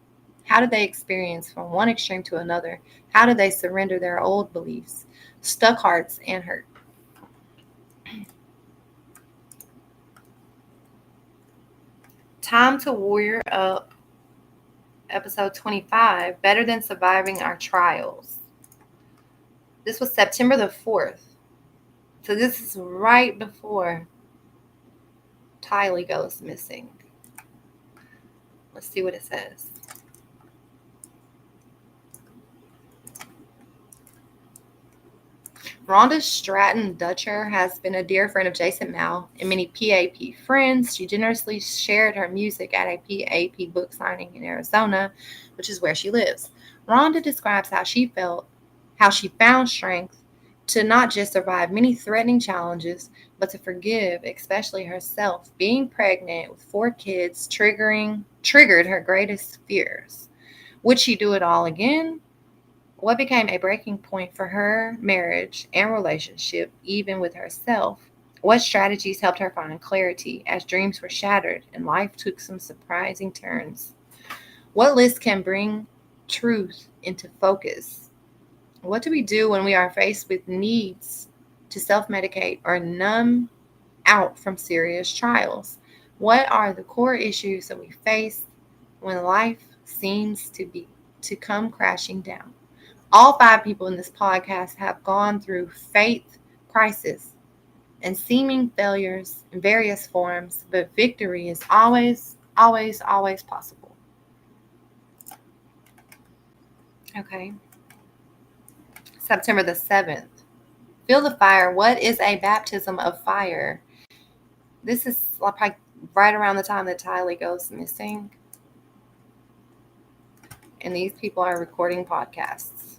How did they experience from one extreme to another? How did they surrender their old beliefs, stuck hearts, and hurt? Time to Warrior Up, episode 25, Better Than Surviving Our Trials. This was September the 4th. So this is right before Tylee goes missing. Let's see what it says. Rhonda Stratton Dutcher has been a dear friend of Jason Mao and many PAP friends. She generously shared her music at a PAP book signing in Arizona, which is where she lives. Rhonda describes how she found strength to not just survive many threatening challenges, but to forgive, especially herself. Being pregnant with 4 kids triggered her greatest fears. Would she do it all again? What became a breaking point for her marriage and relationship, even with herself? What strategies helped her find clarity as dreams were shattered and life took some surprising turns? What list can bring truth into focus? What do we do when we are faced with needs to self medicate or numb out from serious trials? What are the core issues that we face when life seems to come crashing down? All 5 people in this podcast have gone through faith crisis and seeming failures in various forms, but victory is always, always, always possible. Okay. September the 7th. Feel the fire. What is a baptism of fire? This is like right around the time that Tylee goes missing. And these people are recording podcasts.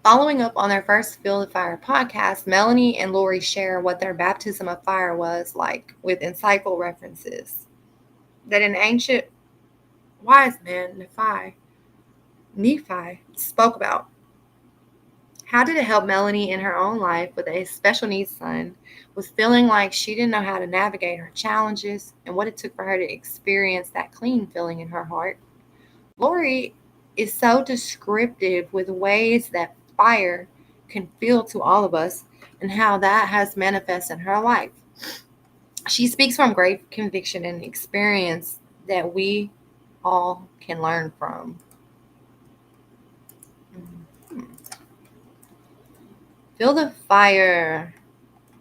Following up on their first Feel the Fire podcast, Melanie and Lori share what their baptism of fire was like with insightful references that an ancient wise man, Nephi spoke about. How did it help Melanie in her own life with a special needs son, with feeling like she didn't know how to navigate her challenges and what it took for her to experience that clean feeling in her heart? Lori is so descriptive with ways that fire can feel to all of us and how that has manifested in her life. She speaks from great conviction and experience that we all can learn from. Feel the fire.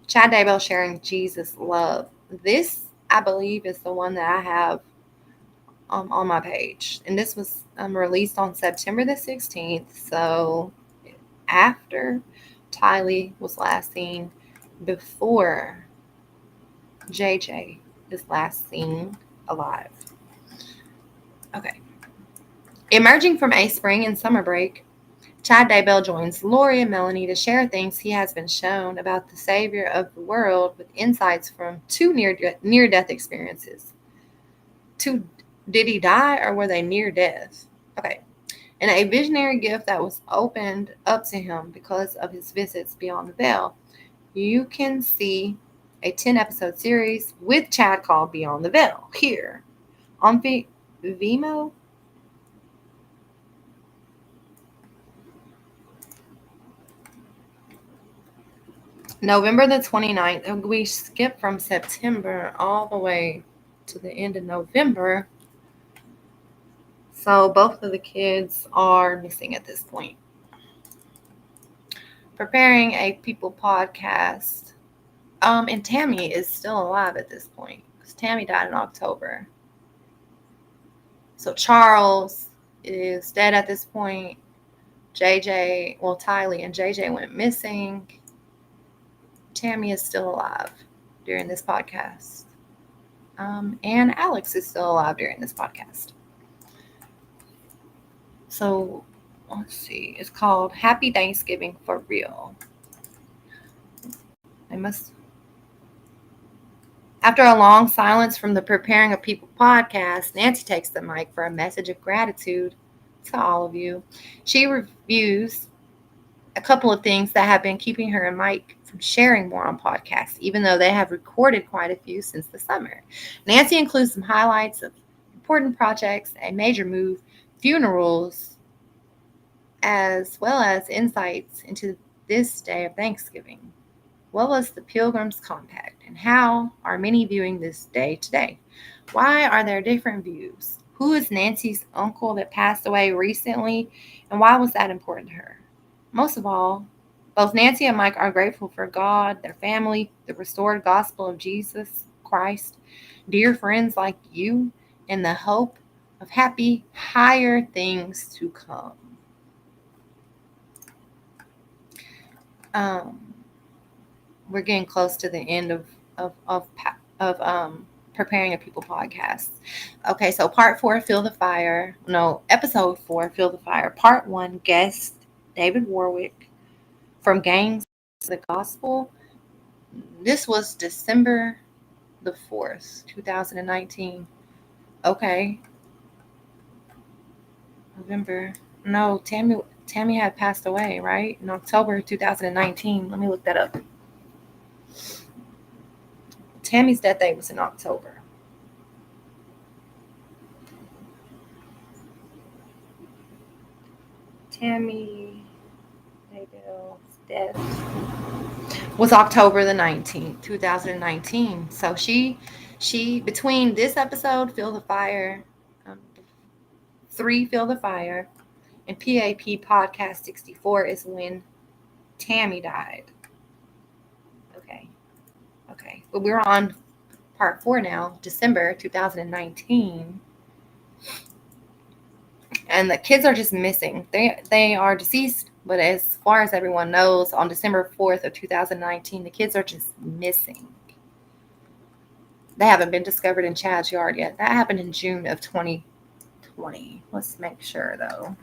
Chad Daybell sharing Jesus love. This, I believe, is the one that I have on my page. And this was released on September the 16th. So after Tylee was last seen, before JJ is last seen alive. Okay. Emerging from a spring and summer break, Chad Daybell joins Lori and Melanie to share things he has been shown about the Savior of the world with insights from 2 near-death experiences. 2, did he die or were they near death? Okay. And a visionary gift that was opened up to him because of his visits beyond the veil. You can see a 10-episode series with Chad called Beyond the Veil here on Vimeo. November the 29th. We skip from September all the way to the end of November. So both of the kids are missing at this point. Preparing a People podcast. And Tammy is still alive at this point because Tammy died in October. So Charles is dead at this point. Tylee and JJ went missing. Tammy is still alive during this podcast. And Alex is still alive during this podcast. So let's see. It's called Happy Thanksgiving for Real. After a long silence from the Preparing a People podcast, Nancy takes the mic for a message of gratitude to all of you. She reviews a couple of things that have been keeping her and Mike from sharing more on podcasts, even though they have recorded quite a few since the summer. Nancy includes some highlights of important projects, a major move, funerals, as well as insights into this day of Thanksgiving. What was the Pilgrim's Compact, and how are many viewing this day today? Why are there different views? Who is Nancy's uncle that passed away recently, and why was that important to her? Most of all, both Nancy and Mike are grateful for God, their family, the restored gospel of Jesus Christ, dear friends like you, and the hope of happy, higher things to come. we're getting close to the end of preparing a people podcast. Okay, so part 4, Feel the Fire. No, episode 4, Feel the Fire. Part 1, guest David Warwick from Gangs of the Gospel. This was December the 4th, 2019. Okay, November. No, Tammy had passed away, right? In October 2019. Let me look that up. Tammy's death date was in October. Tammy David's death was October the 19th, 2019. So she between this episode, Feel the Fire, 3 Feel the Fire, and PAP Podcast 64 is when Tammy died. Okay. But we're on part 4 now, December 2019. And the kids are just missing. They are deceased, but as far as everyone knows, on December 4th of 2019, the kids are just missing. They haven't been discovered in Chad's yard yet. That happened in June of 2020. Let's make sure, though.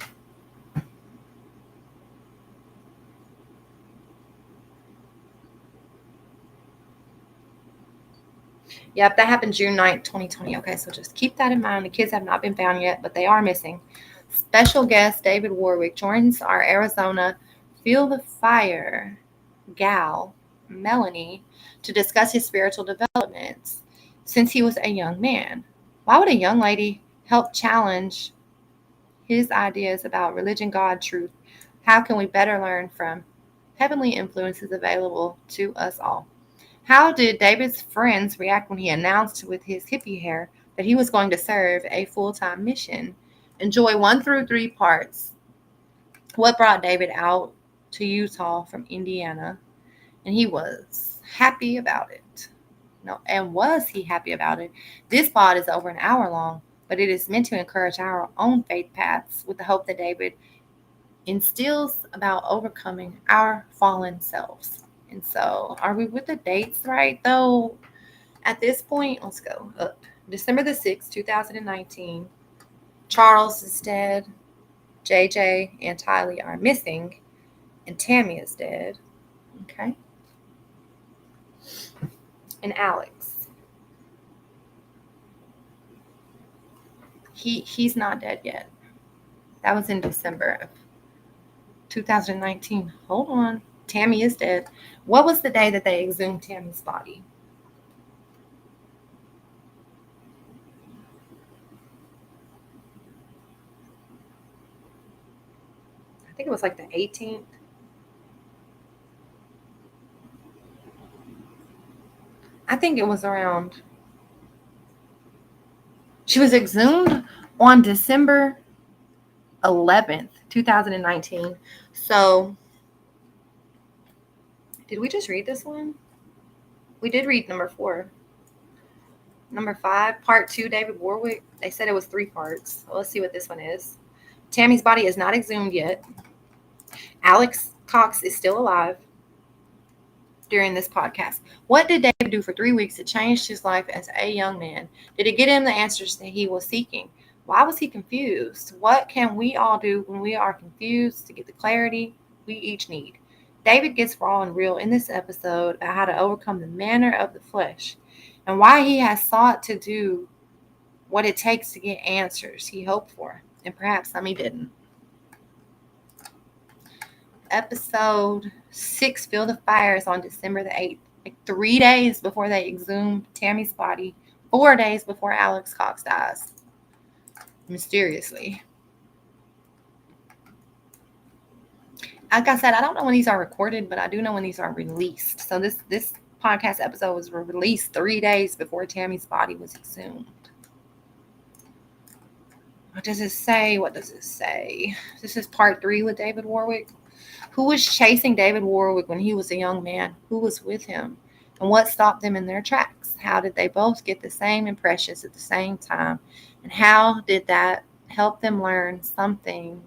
Yep, that happened June 9th, 2020. Okay, so just keep that in mind. The kids have not been found yet, but they are missing. Special guest David Warwick joins our Arizona Feel the Fire gal, Melanie, to discuss his spiritual developments since he was a young man. Why would a young lady help challenge his ideas about religion, God, truth? How can we better learn from heavenly influences available to us all? How did David's friends react when he announced with his hippie hair that he was going to serve a full-time mission? Enjoy 1 through 3 parts. What brought David out to Utah from Indiana? And he was happy about it. No, and was he happy about it? This pod is over an hour long, but it is meant to encourage our own faith paths with the hope that David instills about overcoming our fallen selves. And so, are we with the dates right, though? At this point, let's go up. December the 6th, 2019. Charles is dead. JJ and Tylee are missing. And Tammy is dead. Okay. And Alex. He's not dead yet. That was in December of 2019. Hold on. Tammy is dead. What was the day that they exhumed Tammy's body? I think it was like the 18th. I think it was around. She was exhumed on December 11th, 2019. So, did we just read this one? We did read number 4. Number 5, part 2, David Warwick. They said it was 3 parts. Well, let's see what this one is. Tammy's body is not exhumed yet. Alex Cox is still alive during this podcast. What did David do for 3 weeks that changed his life as a young man? Did it get him the answers that he was seeking? Why was he confused? What can we all do when we are confused to get the clarity we each need? David gets raw and real in this episode about how to overcome the manner of the flesh and why he has sought to do what it takes to get answers he hoped for, and perhaps some he didn't. Episode 6, Feel the Fire, is on December the 8th, like 3 days before they exhumed Tammy's body, 4 days before Alex Cox dies, mysteriously. Like I said, I don't know when these are recorded, but I do know when these are released. So this podcast episode was released 3 days before Tammy's body was exhumed. What does it say? This is part 3 with David Warwick. Who was chasing David Warwick when he was a young man? Who was with him? And what stopped them in their tracks? How did they both get the same impressions at the same time? And how did that help them learn something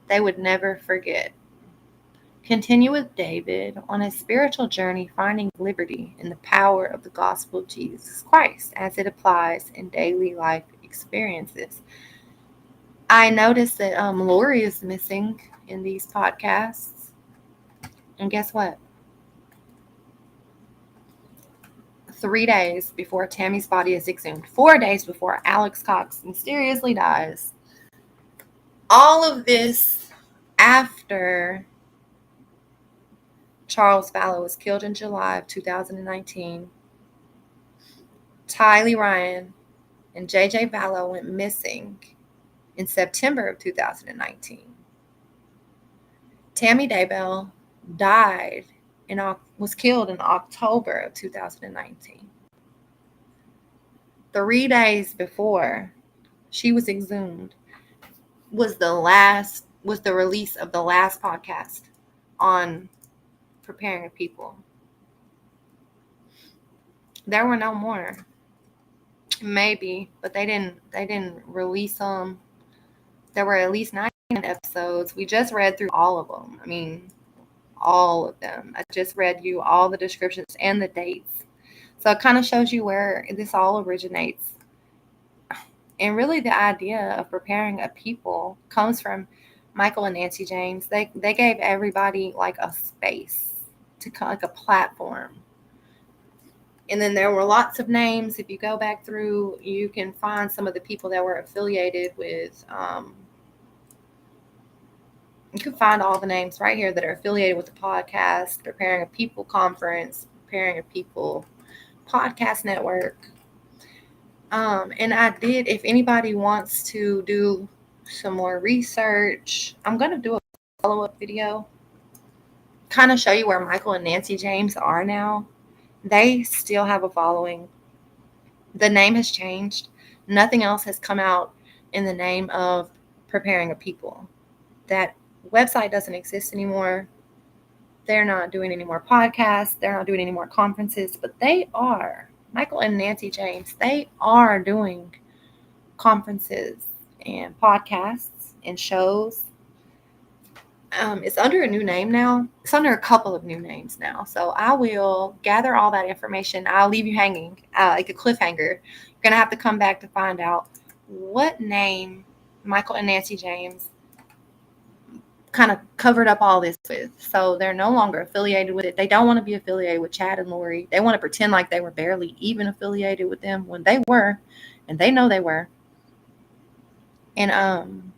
they would never forget? Continue with David on his spiritual journey, finding liberty in the power of the gospel of Jesus Christ as it applies in daily life experiences. I noticed that Lori is missing in these podcasts. And guess what? 3 days before Tammy's body is exhumed, 4 days before Alex Cox mysteriously dies. All of this after Charles Fallow was killed in July of 2019. Tylee Ryan and JJ Fallow went missing in September of 2019. Tammy Daybell died and was killed in October of 2019. 3 days before she was exhumed was the release of the last podcast on preparing people. There were no more. Maybe, but they didn't release them. There were at least 9 episodes. We just read through all of them. I mean, all of them. I just read you all the descriptions and the dates. So it kind of shows you where this all originates. And really the idea of preparing a people comes from Michael and Nancy James. They gave everybody like a space, like a platform. And then there were lots of names. If you go back through, you can find some of the people that were affiliated with, you can find all the names right here that are affiliated with the podcast, Preparing a People Conference, Preparing a People Podcast Network. And I did, if anybody wants to do some more research, I'm going to do a follow-up video, kind of show you where Michael and Nancy James are now. They still have a following. The name has changed. Nothing else has come out in the name of Preparing a People. That website doesn't exist anymore. They're not doing any more podcasts. They're not doing any more conferences, but they are. Michael and Nancy James, they are doing conferences and podcasts and shows. It's under a new name now. It's under a couple of new names now. So I will gather all that information. I'll leave you hanging like a cliffhanger. You're going to have to come back to find out what name Michael and Nancy James kind of covered up all this with. So they're no longer affiliated with it. They don't want to be affiliated with Chad and Lori. They want to pretend like they were barely even affiliated with them when they were, and they know they were. And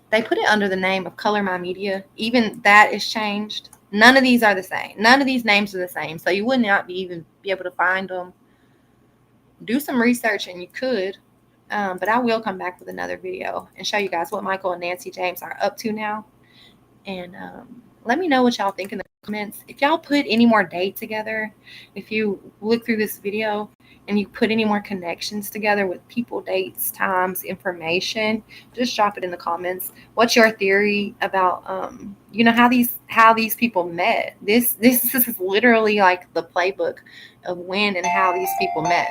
they put it under the name of Color My Media. Even that is changed. None of these are the same. None of these names are the same. So you would not be able to find them. Do some research and you could. But I will come back with another video and show you guys what Michael and Nancy James are up to now. And let me know what y'all think in the comments. If y'all put any more dates together, if you look through this video and you put any more connections together with people, dates, times, information, just drop it in the comments. What's your theory about how these people met? This is literally like the playbook of when and how these people met.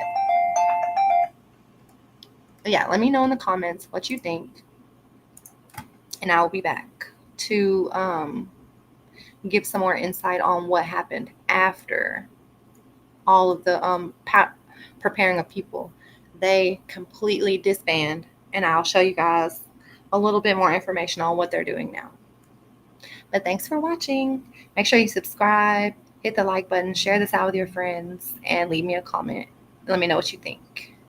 Yeah, let me know in the comments what you think, and I will be back to give some more insight on what happened after all of the preparing of people. They completely disband, and I'll show you guys a little bit more information on what they're doing now. But thanks for watching. Make sure you subscribe, hit the like button, share this out with your friends, and leave me a comment. Let me know what you think.